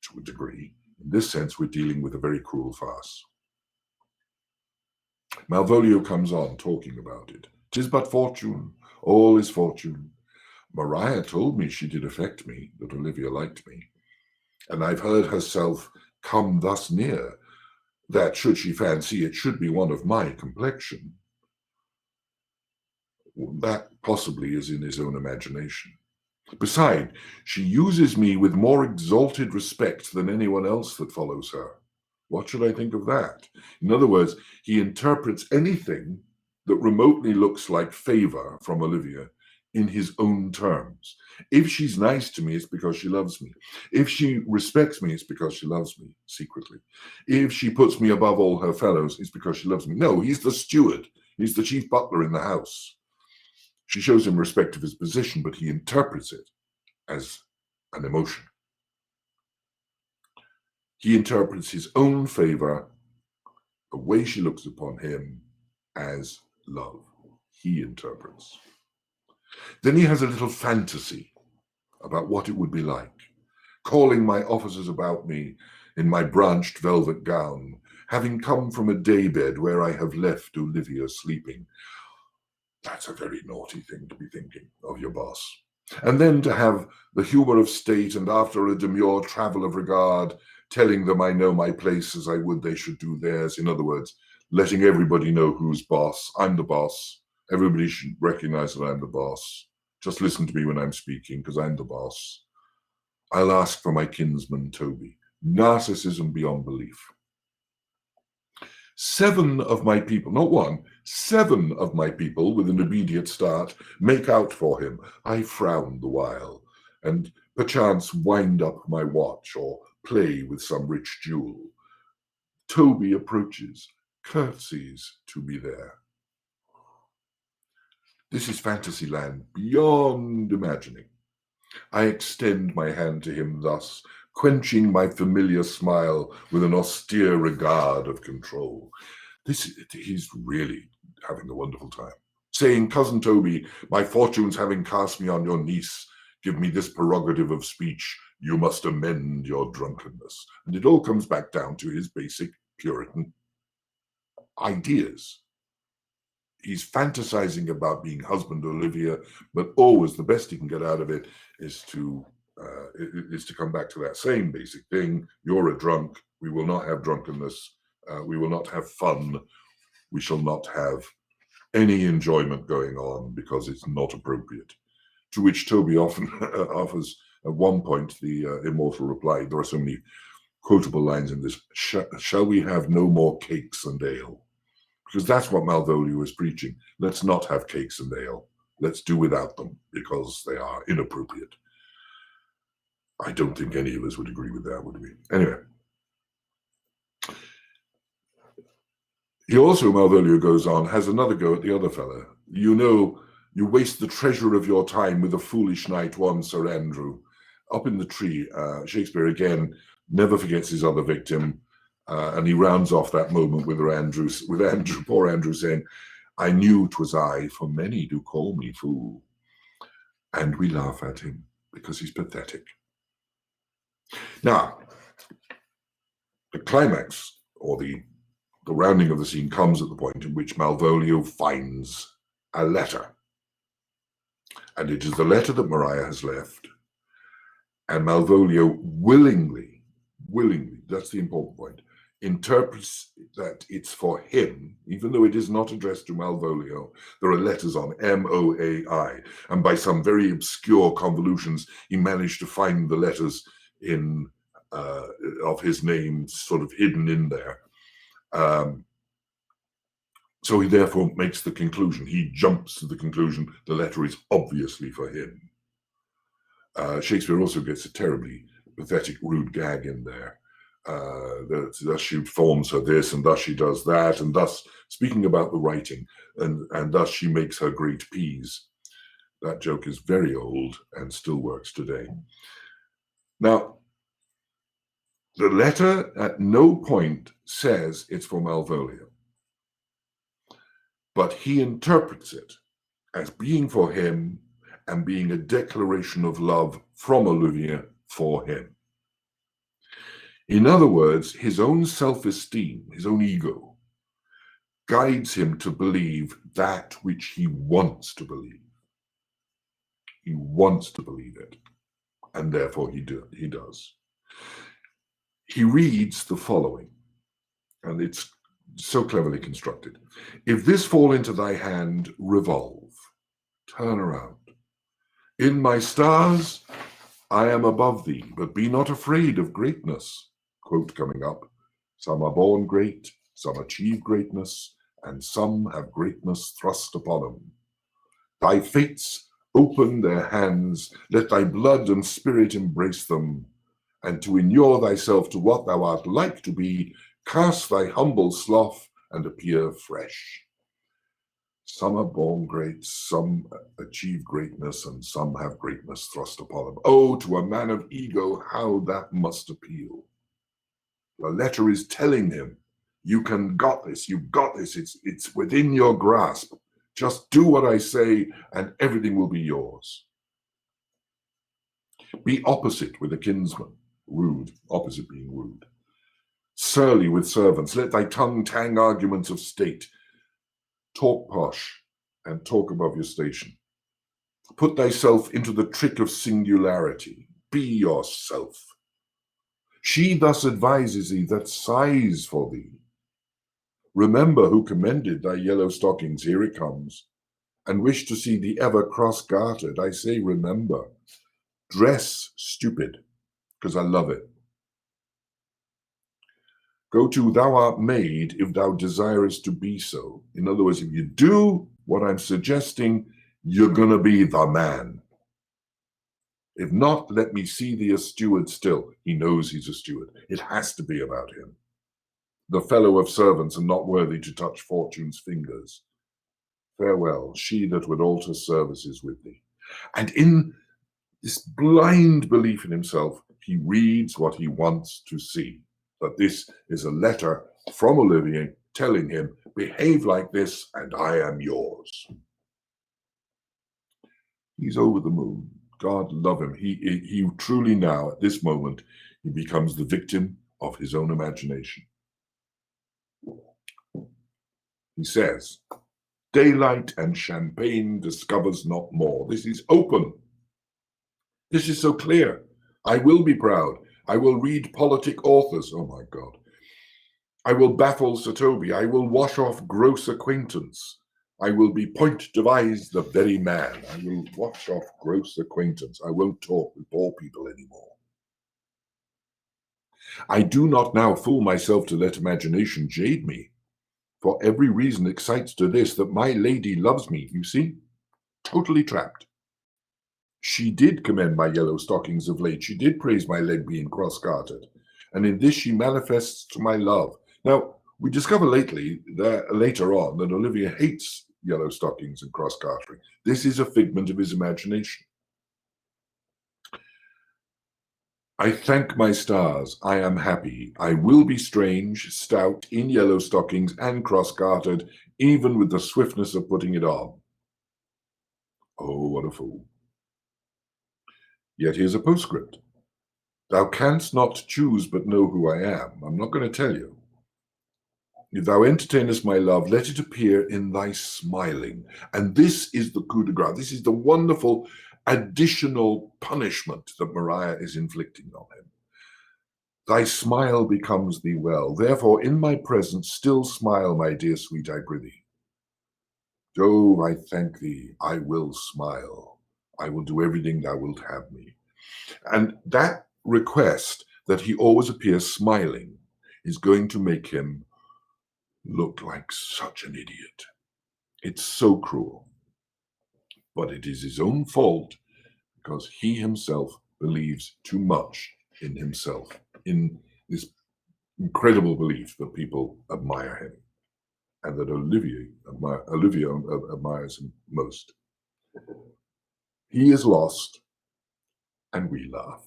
to a degree, in this sense, we're dealing with a very cruel farce. Malvolio comes on talking about it. "'Tis but fortune, all is fortune. Maria told me she did affect me, that Olivia liked me. And I've heard herself come thus near, that should she fancy it should be one of my complexion." That possibly is in his own imagination. "Beside, she uses me with more exalted respect than anyone else that follows her. What should I think of that?" In other words, he interprets anything that remotely looks like favor from Olivia in his own terms. If she's nice to me, it's because she loves me. If she respects me, it's because she loves me secretly. If she puts me above all her fellows, it's because she loves me. No, he's the steward. He's the chief butler in the house. She shows him respect of his position, but he interprets it as an emotion. He interprets his own favor, the way she looks upon him, as love. He interprets. Then he has a little fantasy about what it would be like, calling my officers about me in my branched velvet gown, having come from a daybed where I have left Olivia sleeping. That's a very naughty thing to be thinking of your boss. And then to have the humor of state, and after a demure travel of regard, telling them I know my place as I would they should do theirs. In other words, letting everybody know who's boss. I'm the boss. Everybody should recognize that I'm the boss. Just listen to me when I'm speaking, because I'm the boss. I'll ask for my kinsman Toby. Narcissism beyond belief. 7 of my people, not 1, 7 of my people, with an obedient start, make out for him. I frown the while, and perchance wind up my watch, or play with some rich jewel. Toby approaches, curtsies to me there. This is fantasy land beyond imagining. I extend my hand to him thus, quenching my familiar smile with an austere regard of control. He's really having a wonderful time. Saying, "Cousin Toby, my fortunes having cast me on your niece, give me this prerogative of speech. You must amend your drunkenness." And it all comes back down to his basic Puritan ideas. He's fantasizing about being husband to Olivia, but always the best he can get out of it is to come back to that same basic thing. You're a drunk. We will not have drunkenness. We will not have fun. We shall not have any enjoyment going on because it's not appropriate. To which Toby often offers at one point the immortal reply. There are so many quotable lines in this. Shall we have no more cakes and ale? Because that's what Malvolio is preaching. Let's not have cakes and ale. Let's do without them because they are inappropriate. I don't think any of us would agree with that, would we? Anyway. He also, Malvolio goes on, has another go at the other fella. You know, you waste the treasure of your time with a foolish knight, one Sir Andrew. Up in the tree, Shakespeare again never forgets his other victim, and he rounds off that moment with poor Andrew saying, "I knew 'twas I, for many do call me fool." And we laugh at him because he's pathetic. Now, the climax, or the rounding of the scene, comes at the point in which Malvolio finds a letter. And it is the letter that Maria has left. And Malvolio willingly, that's the important point, interprets that it's for him, even though it is not addressed to Malvolio. There are letters on M-O-A-I, and by some very obscure convolutions, he managed to find the letters of his name sort of hidden in there. So he therefore makes the conclusion. He jumps to the conclusion the letter is obviously for him. Shakespeare also gets a terribly pathetic, rude gag in there. Thus she forms her this, and thus she does that, and thus, speaking about the writing, and thus she makes her great peas. That joke is very old and still works today. Now, the letter at no point says it's for Malvolio, but he interprets it as being for him and being a declaration of love from Olivier for him. In other words, his own self-esteem, his own ego, guides him to believe that which he wants to believe. He wants to believe it, and therefore he does. He reads the following, and it's so cleverly constructed. "If this fall into thy hand, revolve, turn around. In my stars, I am above thee, but be not afraid of greatness." Quote coming up, "Some are born great, some achieve greatness, and some have greatness thrust upon them. Thy fates open their hands, let thy blood and spirit embrace them, and to inure thyself to what thou art like to be, cast thy humble slough and appear fresh. Some are born great, some achieve greatness, and some have greatness thrust upon them." Oh, to a man of ego, how that must appeal. The letter is telling him, you got this, it's within your grasp. Just do what I say and everything will be yours. Be opposite with a kinsman, rude, opposite being rude. Surly with servants, let thy tongue tang arguments of state. Talk posh and talk above your station. Put thyself into the trick of singularity. Be yourself. She thus advises thee that sighs for thee. Remember who commended thy yellow stockings, here it comes, and wish to see thee ever cross-gartered. I say remember. Dress stupid, because I love it. Go to thou art made if thou desirest to be so. In other words, if you do what I'm suggesting, you're going to be the man. If not, let me see thee a steward still. He knows he's a steward. It has to be about him. The fellow of servants and not worthy to touch fortune's fingers. Farewell, she that would alter services with thee. And in this blind belief in himself, he reads what he wants to see. That this is a letter from Olivier telling him, behave like this and I am yours. He's over the moon. God love him. He truly now, at this moment, he becomes the victim of his own imagination. He says, daylight and champagne discovers not more. This is open. This is so clear. I will be proud. I will read politic authors. Oh my God. I will baffle Sotobi. I will wash off gross acquaintance. I will be point devised the very man. I will wash off gross acquaintance. I won't talk with poor people anymore. I do not now fool myself to let imagination jade me. For every reason excites to this, that my lady loves me, you see? Totally trapped. She did commend my yellow stockings of late. She did praise my leg being cross-gartered. And in this she manifests to my love. Now, we discover later on that Olivier hates yellow stockings and cross-gartering. This is a figment of his imagination. I thank my stars, I am happy. I will be strange, stout, in yellow stockings, and cross-gartered, even with the swiftness of putting it on. Oh, what a fool. Yet here's a postscript. Thou canst not choose but know who I am. I'm not going to tell you. If thou entertainest my love, let it appear in thy smiling. And this is the coup de grace. This is the wonderful additional punishment that Maria is inflicting on him. Thy smile becomes thee well. Therefore, in my presence, still smile, my dear sweet, I prithee. Jove, I thank thee. I will smile. I will do everything thou wilt have me. And that request that he always appears smiling is going to make him look like such an idiot. It's so cruel. But it is his own fault because he himself believes too much in himself, in this incredible belief that people admire him and that Olivia admires him most. He is lost and we laugh.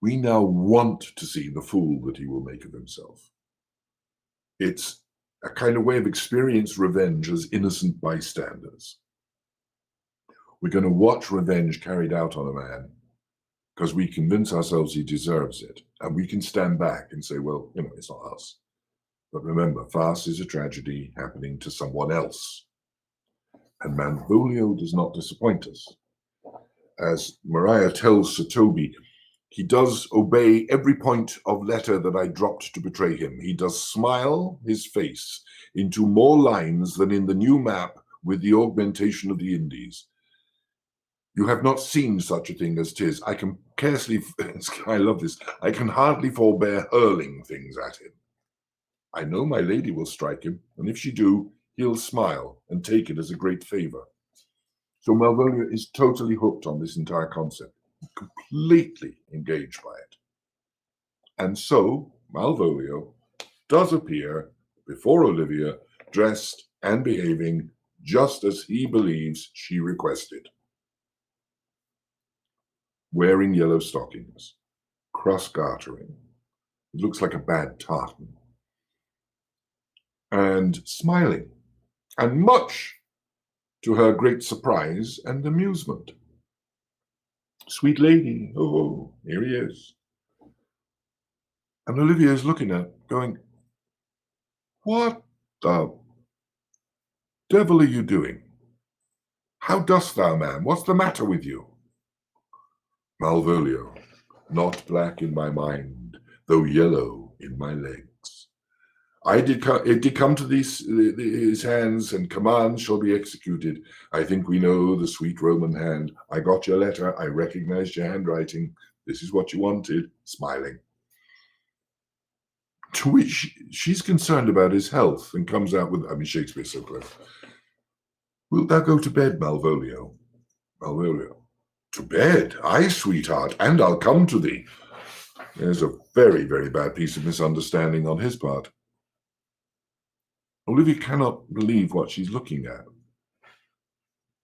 We now want to see the fool that he will make of himself. It's a kind of way of experience revenge as innocent bystanders. We're going to watch revenge carried out on a man because we convince ourselves he deserves it. And we can stand back and say, well, it's not us. But remember, farce is a tragedy happening to someone else. And Malvolio does not disappoint us. As Maria tells Sir Toby, he does obey every point of letter that I dropped to betray him. He does smile his face into more lines than in the new map with the augmentation of the Indies. You have not seen such a thing as 'tis. I can scarcely, I love this, I can hardly forbear hurling things at him. I know my lady will strike him, and if she do, he'll smile and take it as a great favor. So Malvolio is totally hooked on this entire concept, completely engaged by it. And so Malvolio does appear before Olivia, dressed and behaving just as he believes she requested. Wearing yellow stockings, cross-gartering. It looks like a bad tartan. And smiling, and much to her great surprise and amusement. Sweet lady, oh, here he is. And Olivia is looking at, going, what the devil are you doing? How dost thou, man? What's the matter with you? Malvolio, not black in my mind, though yellow in my legs. It did come to his hands, and commands shall be executed. I think we know the sweet Roman hand. I got your letter. I recognized your handwriting. This is what you wanted. Smiling. To which she's concerned about his health and comes out with, Shakespeare's so clever. Wilt thou go to bed, Malvolio? Malvolio. To bed? Aye, sweetheart, and I'll come to thee. There's a very, very bad piece of misunderstanding on his part. Olivia cannot believe what she's looking at.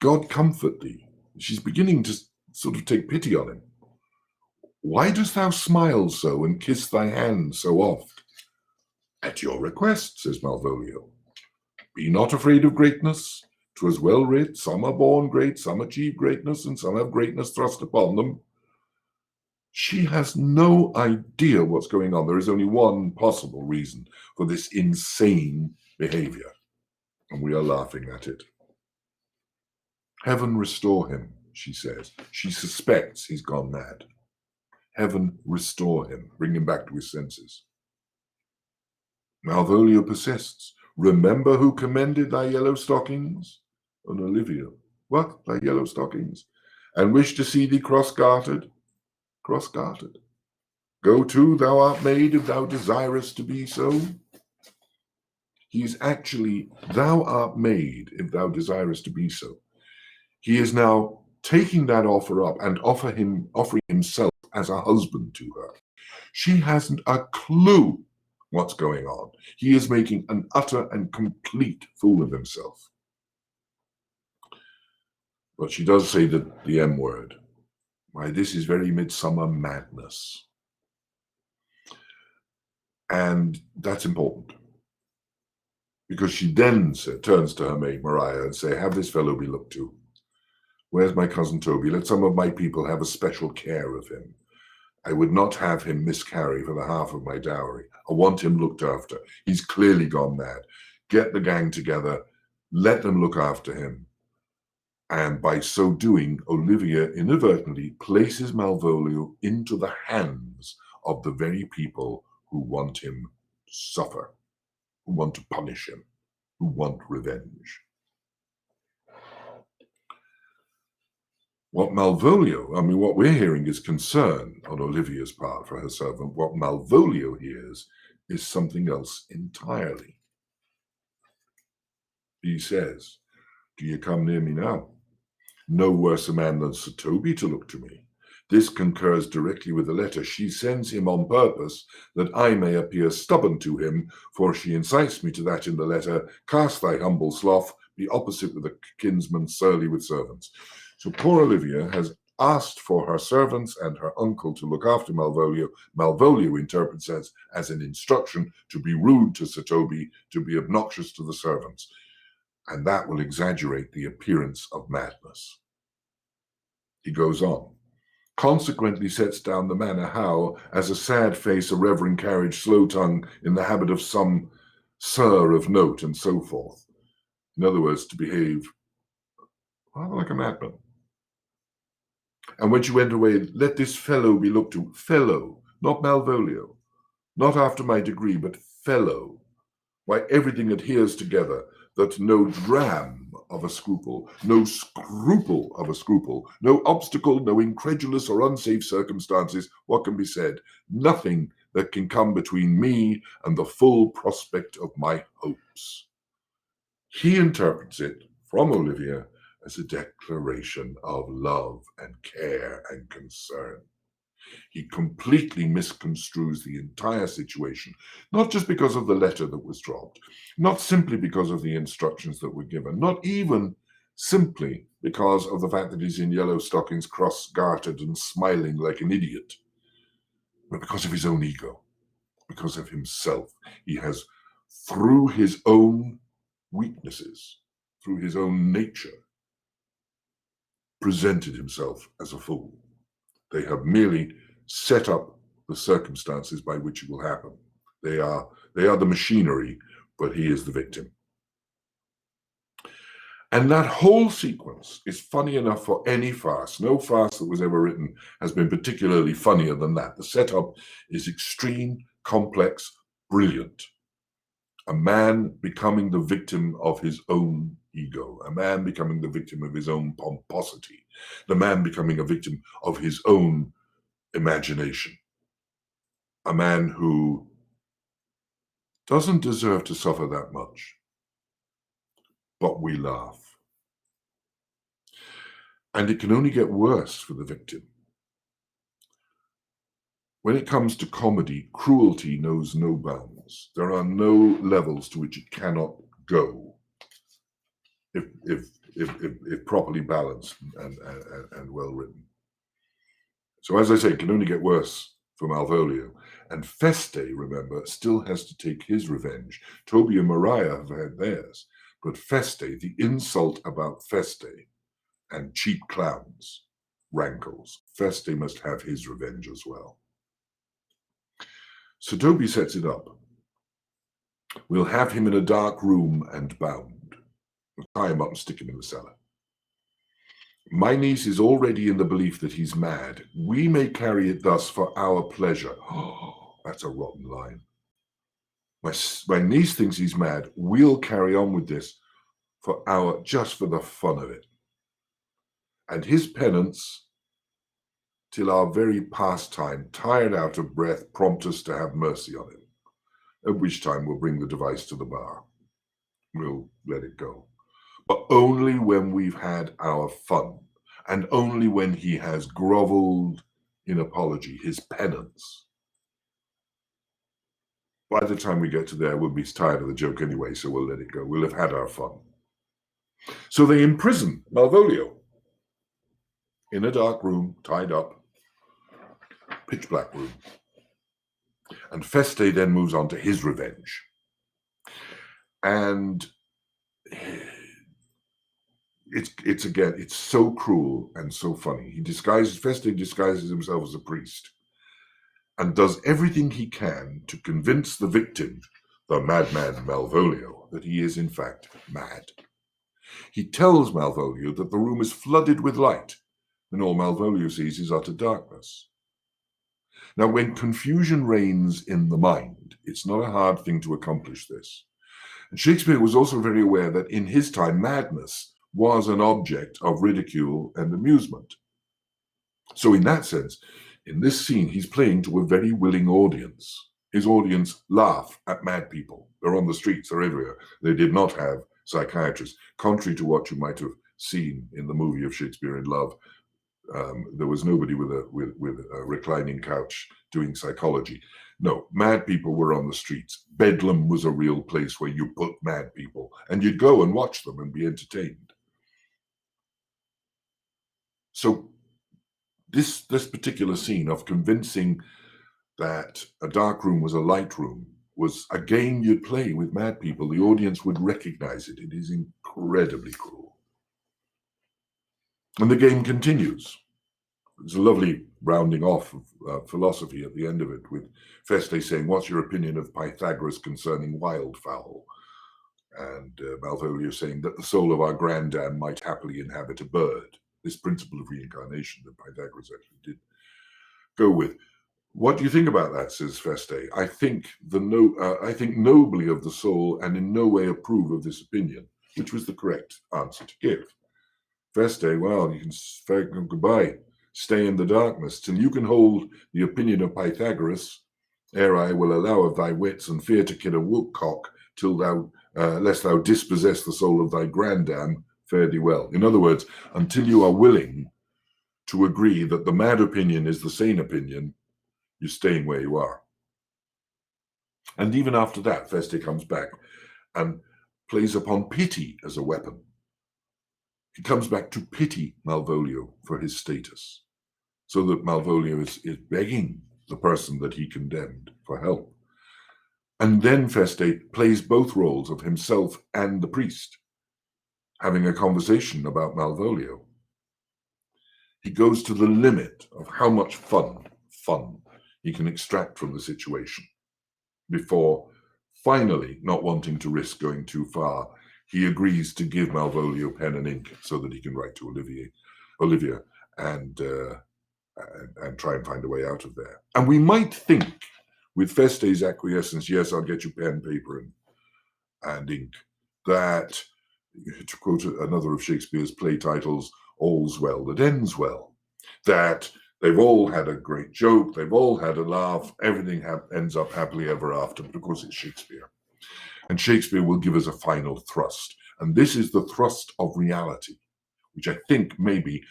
God comfort thee. She's beginning to sort of take pity on him. Why dost thou smile so and kiss thy hand so oft? At your request, says Malvolio. Be not afraid of greatness. 'Twas well writ, some are born great, some achieve greatness, and some have greatness thrust upon them. She has no idea what's going on. There is only one possible reason for this insane behavior, and we are laughing at it. Heaven restore him, she says. She suspects he's gone mad. Heaven restore him, bring him back to his senses. Malvolio persists. Remember who commended thy yellow stockings? And Olivia, what, thy yellow stockings? And wish to see thee cross-gartered? Cross-gartered. Go to, thou art made, if thou desirest to be so. He is actually, thou art made, if thou desirest to be so. He is now taking that offer up and offering himself as a husband to her. She hasn't a clue what's going on. He is making an utter and complete fool of himself. But she does say the M word. Why, this is very midsummer madness. And that's important. Because she then turns to her maid Maria and say, have this fellow be looked to. Where's my cousin Toby? Let some of my people have a special care of him. I would not have him miscarry for the half of my dowry. I want him looked after. He's clearly gone mad. Get the gang together. Let them look after him. And by so doing, Olivia inadvertently places Malvolio into the hands of the very people who want him to suffer, who want to punish him, who want revenge. What we're hearing is concern on Olivia's part for her servant. What Malvolio hears is something else entirely. He says, do you come near me now? No worse a man than Sir Toby to look to me. This concurs directly with the letter. She sends him on purpose that I may appear stubborn to him, for she incites me to that in the letter. Cast thy humble sloth, be opposite with a kinsman, surly with servants. So poor Olivia has asked for her servants and her uncle to look after Malvolio. Malvolio interprets as an instruction to be rude to Sir Toby, to be obnoxious to the servants. And that will exaggerate the appearance of madness. He goes on. Consequently sets down the manner how, as a sad face, a reverend carriage, slow tongue, in the habit of some sir of note, and so forth. In other words, to behave rather like a madman. And when she went away, let this fellow be looked to. Fellow, not Malvolio. Not after my degree, but fellow. Why, everything adheres together, that no dram of a scruple, no scruple of a scruple, no obstacle, no incredulous or unsafe circumstances, what can be said? Nothing that can come between me and the full prospect of my hopes. He interprets it from Olivia as a declaration of love and care and concern. He completely misconstrues the entire situation, not just because of the letter that was dropped, not simply because of the instructions that were given, not even simply because of the fact that he's in yellow stockings, cross-gartered and smiling like an idiot, but because of his own ego, because of himself. He has, through his own weaknesses, through his own nature, presented himself as a fool. They have merely set up the circumstances by which it will happen. They are the machinery, but he is the victim. And that whole sequence is funny enough for any farce. No farce that was ever written has been particularly funnier than that. The setup is extreme, complex, brilliant. A man becoming the victim of his own ego, a man becoming the victim of his own pomposity, the man becoming a victim of his own imagination, a man who doesn't deserve to suffer that much, but we laugh. And it can only get worse for the victim. When it comes to comedy, cruelty knows no bounds. There are no levels to which it cannot go if properly balanced and well written. So as I say, it can only get worse for Malvolio. And Feste, remember, still has to take his revenge. Toby and Maria have had theirs. But Feste, the insult about Feste and cheap clowns, rankles. Feste must have his revenge as well. So Toby sets it up. We'll have him in a dark room and bound. We'll tie him up and stick him in the cellar. My niece is already in the belief that he's mad. We may carry it thus for our pleasure. Oh, that's a rotten line. My niece thinks he's mad. We'll carry on with this just for the fun of it. And his penance, till our very pastime, tired out of breath, prompt us to have mercy on him. At which time we'll bring the device to the bar. We'll let it go. But only when we've had our fun, and only when he has groveled in apology, his penance. By the time we get to there, we'll be tired of the joke anyway, so we'll let it go. We'll have had our fun. So they imprison Malvolio in a dark room, tied up, pitch black room. And Feste then moves on to his revenge. And it's so cruel and so funny. Feste disguises himself as a priest and does everything he can to convince the victim, the madman Malvolio, that he is in fact mad. He tells Malvolio that the room is flooded with light, and all Malvolio sees is utter darkness. Now, when confusion reigns in the mind, it's not a hard thing to accomplish this. And Shakespeare was also very aware that in his time, madness was an object of ridicule and amusement. So in that sense, in this scene, he's playing to a very willing audience. His audience laugh at mad people. They're on the streets, they're everywhere. They did not have psychiatrists. Contrary to what you might have seen in the movie of Shakespeare in Love, there was nobody with a reclining couch doing psychology. No, mad people were on the streets. Bedlam was a real place where you put mad people, and you'd go and watch them and be entertained. So this particular scene of convincing that a dark room was a light room was a game you'd play with mad people. The audience would recognize it. It is incredibly cruel. And the game continues. There's a lovely rounding off of philosophy at the end of it, with Feste saying, "What's your opinion of Pythagoras concerning wildfowl?" And Malvolio saying that the soul of our granddam might happily inhabit a bird. This principle of reincarnation that Pythagoras actually did go with. "What do you think about that?" says Feste. I think nobly of the soul and in no way approve of this opinion," which was the correct answer to give. Feste, well, you can say goodbye. Stay in the darkness till you can hold the opinion of Pythagoras, ere I will allow of thy wits and fear to kid a woodcock till thou, lest thou dispossess the soul of thy grandam, fare thee well. In other words, until you are willing to agree that the mad opinion is the sane opinion, you're staying where you are. And even after that, Feste comes back and plays upon pity as a weapon. He comes back to pity Malvolio for his status, so that Malvolio is begging the person that he condemned for help. And then Feste plays both roles of himself and the priest, having a conversation about Malvolio. He goes to the limit of how much fun he can extract from the situation before finally, not wanting to risk going too far, he agrees to give Malvolio pen and ink so that he can write to Olivia and try and find a way out of there. And we might think, with Feste's acquiescence, yes, I'll get you pen, paper, and ink, that, to quote another of Shakespeare's play titles, all's well that ends well, that they've all had a great joke, they've all had a laugh, everything ends up happily ever after, but of course it's Shakespeare. And Shakespeare will give us a final thrust. And this is the thrust of reality, which I think maybe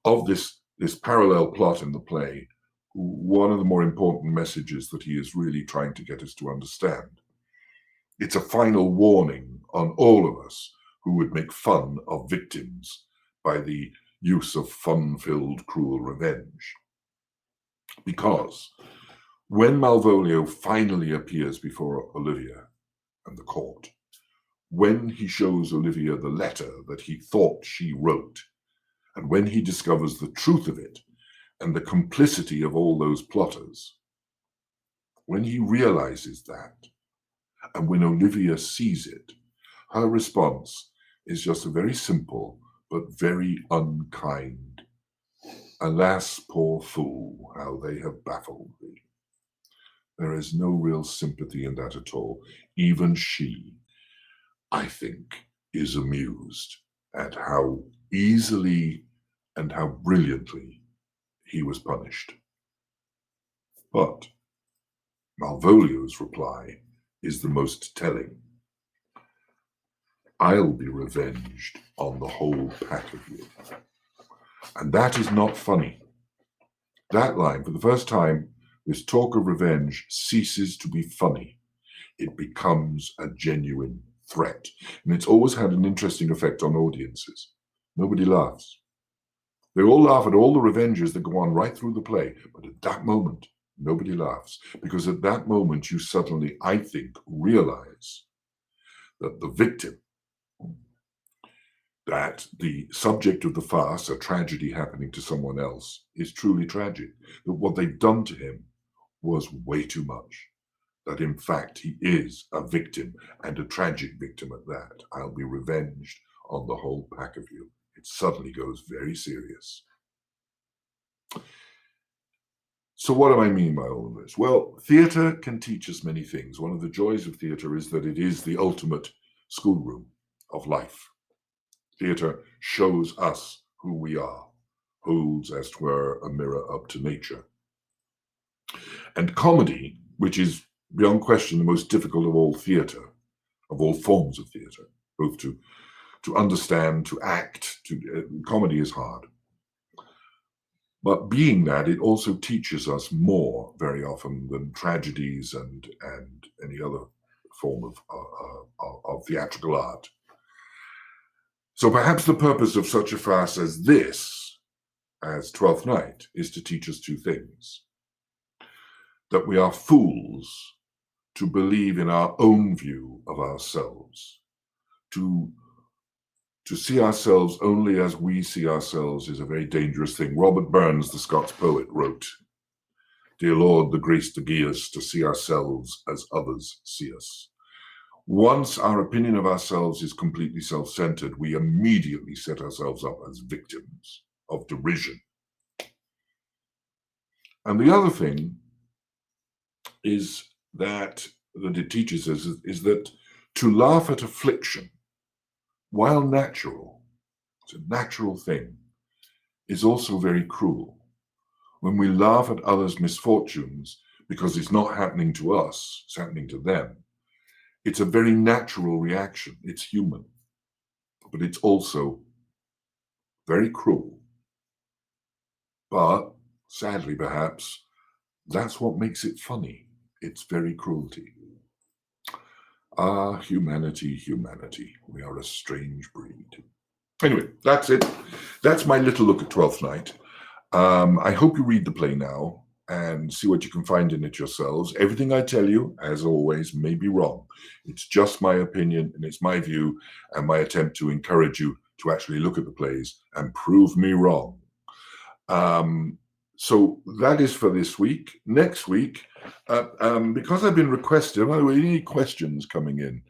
of this parallel plot in the play, one of the more important messages that he is really trying to get us to understand. It's a final warning on all of us who would make fun of victims by the use of fun-filled, cruel revenge. Because when Malvolio finally appears before Olivia and the court, when he shows Olivia the letter that he thought she wrote, and when he discovers the truth of it and the complicity of all those plotters, when he realizes that, and when Olivia sees it, her response is just a very simple but very unkind, "Alas, poor fool, how they have baffled thee." There is no real sympathy in that at all. Even she, I think, is amused at how easily and how brilliantly he was punished. But Malvolio's reply is the most telling. "I'll be revenged on the whole pack of you." And that is not funny. That line, for the first time, this talk of revenge ceases to be funny. It becomes a genuine threat. And it's always had an interesting effect on audiences. Nobody laughs. They all laugh at all the revenges that go on right through the play, but at that moment, nobody laughs, because at that moment you suddenly, I think, realize that the victim, that the subject of the farce, a tragedy happening to someone else, is truly tragic, that what they've done to him was way too much, that in fact he is a victim, and a tragic victim at that. I'll be revenged on the whole pack of you. It suddenly goes very serious. So what do I mean by all of this? Well, theatre can teach us many things. One of the joys of theatre is that it is the ultimate schoolroom of life. Theatre shows us who we are, holds, as 'twere, a mirror up to nature. And comedy, which is beyond question the most difficult of all theatre, of all forms of theatre, both to understand, to act, comedy is hard. But being that, it also teaches us more very often than tragedies and any other form of theatrical art. So perhaps the purpose of such a farce as this, as Twelfth Night, is to teach us two things. That we are fools to believe in our own view of ourselves, to see ourselves only as we see ourselves is a very dangerous thing. Robert Burns, the Scots poet, wrote, "Dear Lord, the grace to give us to see ourselves as others see us." Once our opinion of ourselves is completely self-centered, we immediately set ourselves up as victims of derision. And the other thing is that it teaches us is that to laugh at affliction, while natural, it's a natural thing, is also very cruel. When we laugh at others' misfortunes because it's not happening to us, it's happening to them, it's a very natural reaction. It's human, but it's also very cruel. But sadly, perhaps, that's what makes it funny. It's very cruelty. Ah, humanity, humanity. We are a strange breed. Anyway, that's it. That's my little look at Twelfth Night. I hope you read the play now and see what you can find in it yourselves. Everything I tell you, as always, may be wrong. It's just my opinion and it's my view and my attempt to encourage you to actually look at the plays and prove me wrong. So that is for this week. Next week, because I've been requested, by the way, any questions coming in?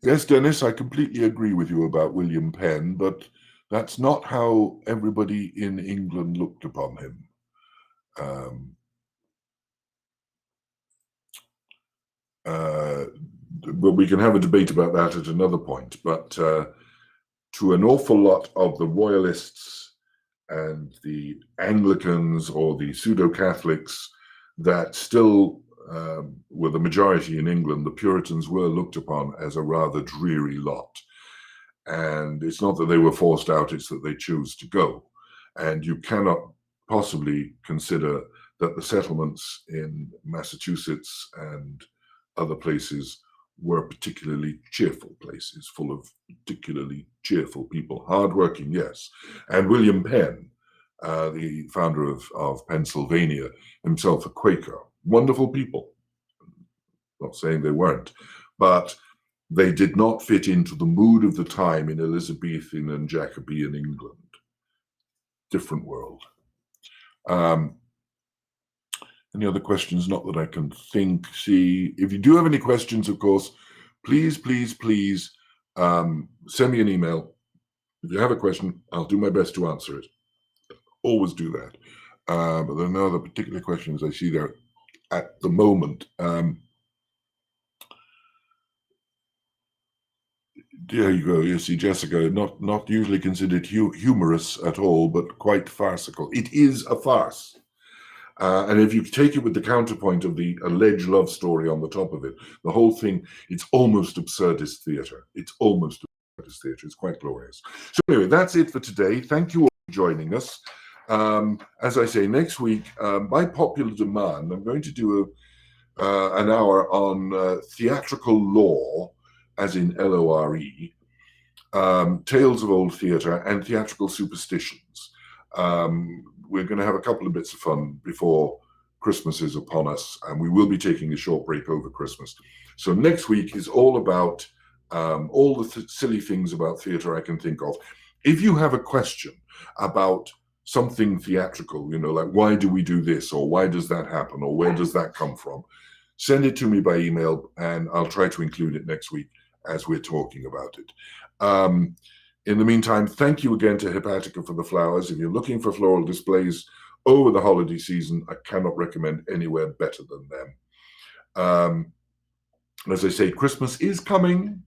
Yes, Dennis, I completely agree with you about William Penn, but that's not how everybody in England looked upon him. But we can have a debate about that at another point. But to an awful lot of the Royalists and the Anglicans or the pseudo-Catholics that still were the majority in England, the Puritans were looked upon as a rather dreary lot. And it's not that they were forced out, it's that they chose to go. And you cannot possibly consider that the settlements in Massachusetts and other places were particularly cheerful places, full of particularly cheerful people. Hardworking, yes. And William Penn, the founder of Pennsylvania, himself a Quaker. Wonderful people. Not saying they weren't, but they did not fit into the mood of the time in Elizabethan and Jacobean England. Different world. Any other questions? Not that I can think. See, if you do have any questions, of course, please send me an email. If you have a question, I'll do my best to answer it. Always do that. But there are no other particular questions I see there at the moment. There you go. You see, Jessica, not usually considered humorous at all, but quite farcical. It is a farce. And if you take it with the counterpoint of the alleged love story on the top of it, the whole thing, it's almost absurdist theatre. It's almost absurdist theatre. It's quite glorious. So anyway, that's it for today. Thank you all for joining us. As I say, next week, by popular demand, I'm going to do an hour on theatrical law, as in Lore, Tales of Old Theatre and Theatrical Superstitions. We're going to have a couple of bits of fun before Christmas is upon us, and we will be taking a short break over Christmas. So next week is all about all the silly things about theatre I can think of. If you have a question about something theatrical, like why do we do this, or why does that happen, or where does that come from, send it to me by email, and I'll try to include it next week as we're talking about it. In the meantime, thank you again to Hepatica for the flowers. If you're looking for floral displays over the holiday season, I cannot recommend anywhere better than them. As I say, Christmas is coming,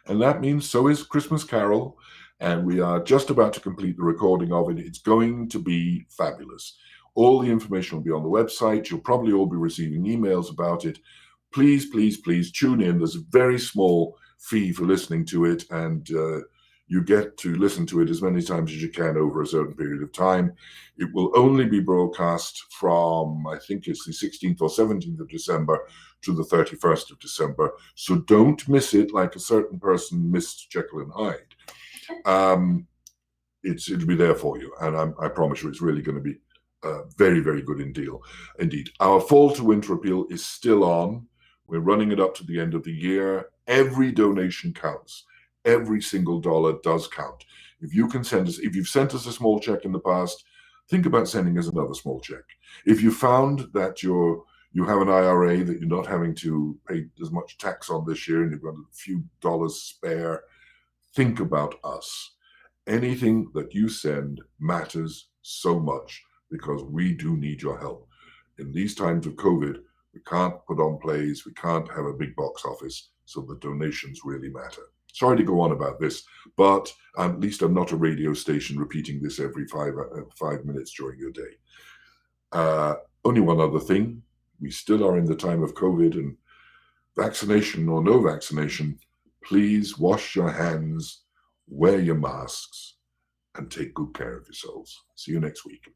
and that means so is Christmas Carol, and we are just about to complete the recording of it. It's going to be fabulous. All the information will be on the website. You'll probably all be receiving emails about it. Please, please, please tune in. There's a very small fee for listening to it, and you get to listen to it as many times as you can over a certain period of time. It will only be broadcast from, I think it's the 16th or 17th of December to the 31st of December. So don't miss it like a certain person missed Jekyll and Hyde. It'll be there for you, and I promise you it's really going to be very, very good indeed. Our fall to winter appeal is still on. We're running it up to the end of the year. Every donation counts. Every single dollar does count. If you've sent us a small check in the past, think about sending us another small check. If you found that you have an IRA that you're not having to pay as much tax on this year and you've got a few dollars spare, think about us. Anything that you send matters so much because we do need your help. In these times of COVID, we can't put on plays, we can't have a big box office, so the donations really matter. Sorry to go on about this, but at least I'm not a radio station repeating this every 5 minutes during your day. Only one other thing, we still are in the time of COVID, and vaccination or no vaccination, please wash your hands, wear your masks, and take good care of yourselves. See you next week.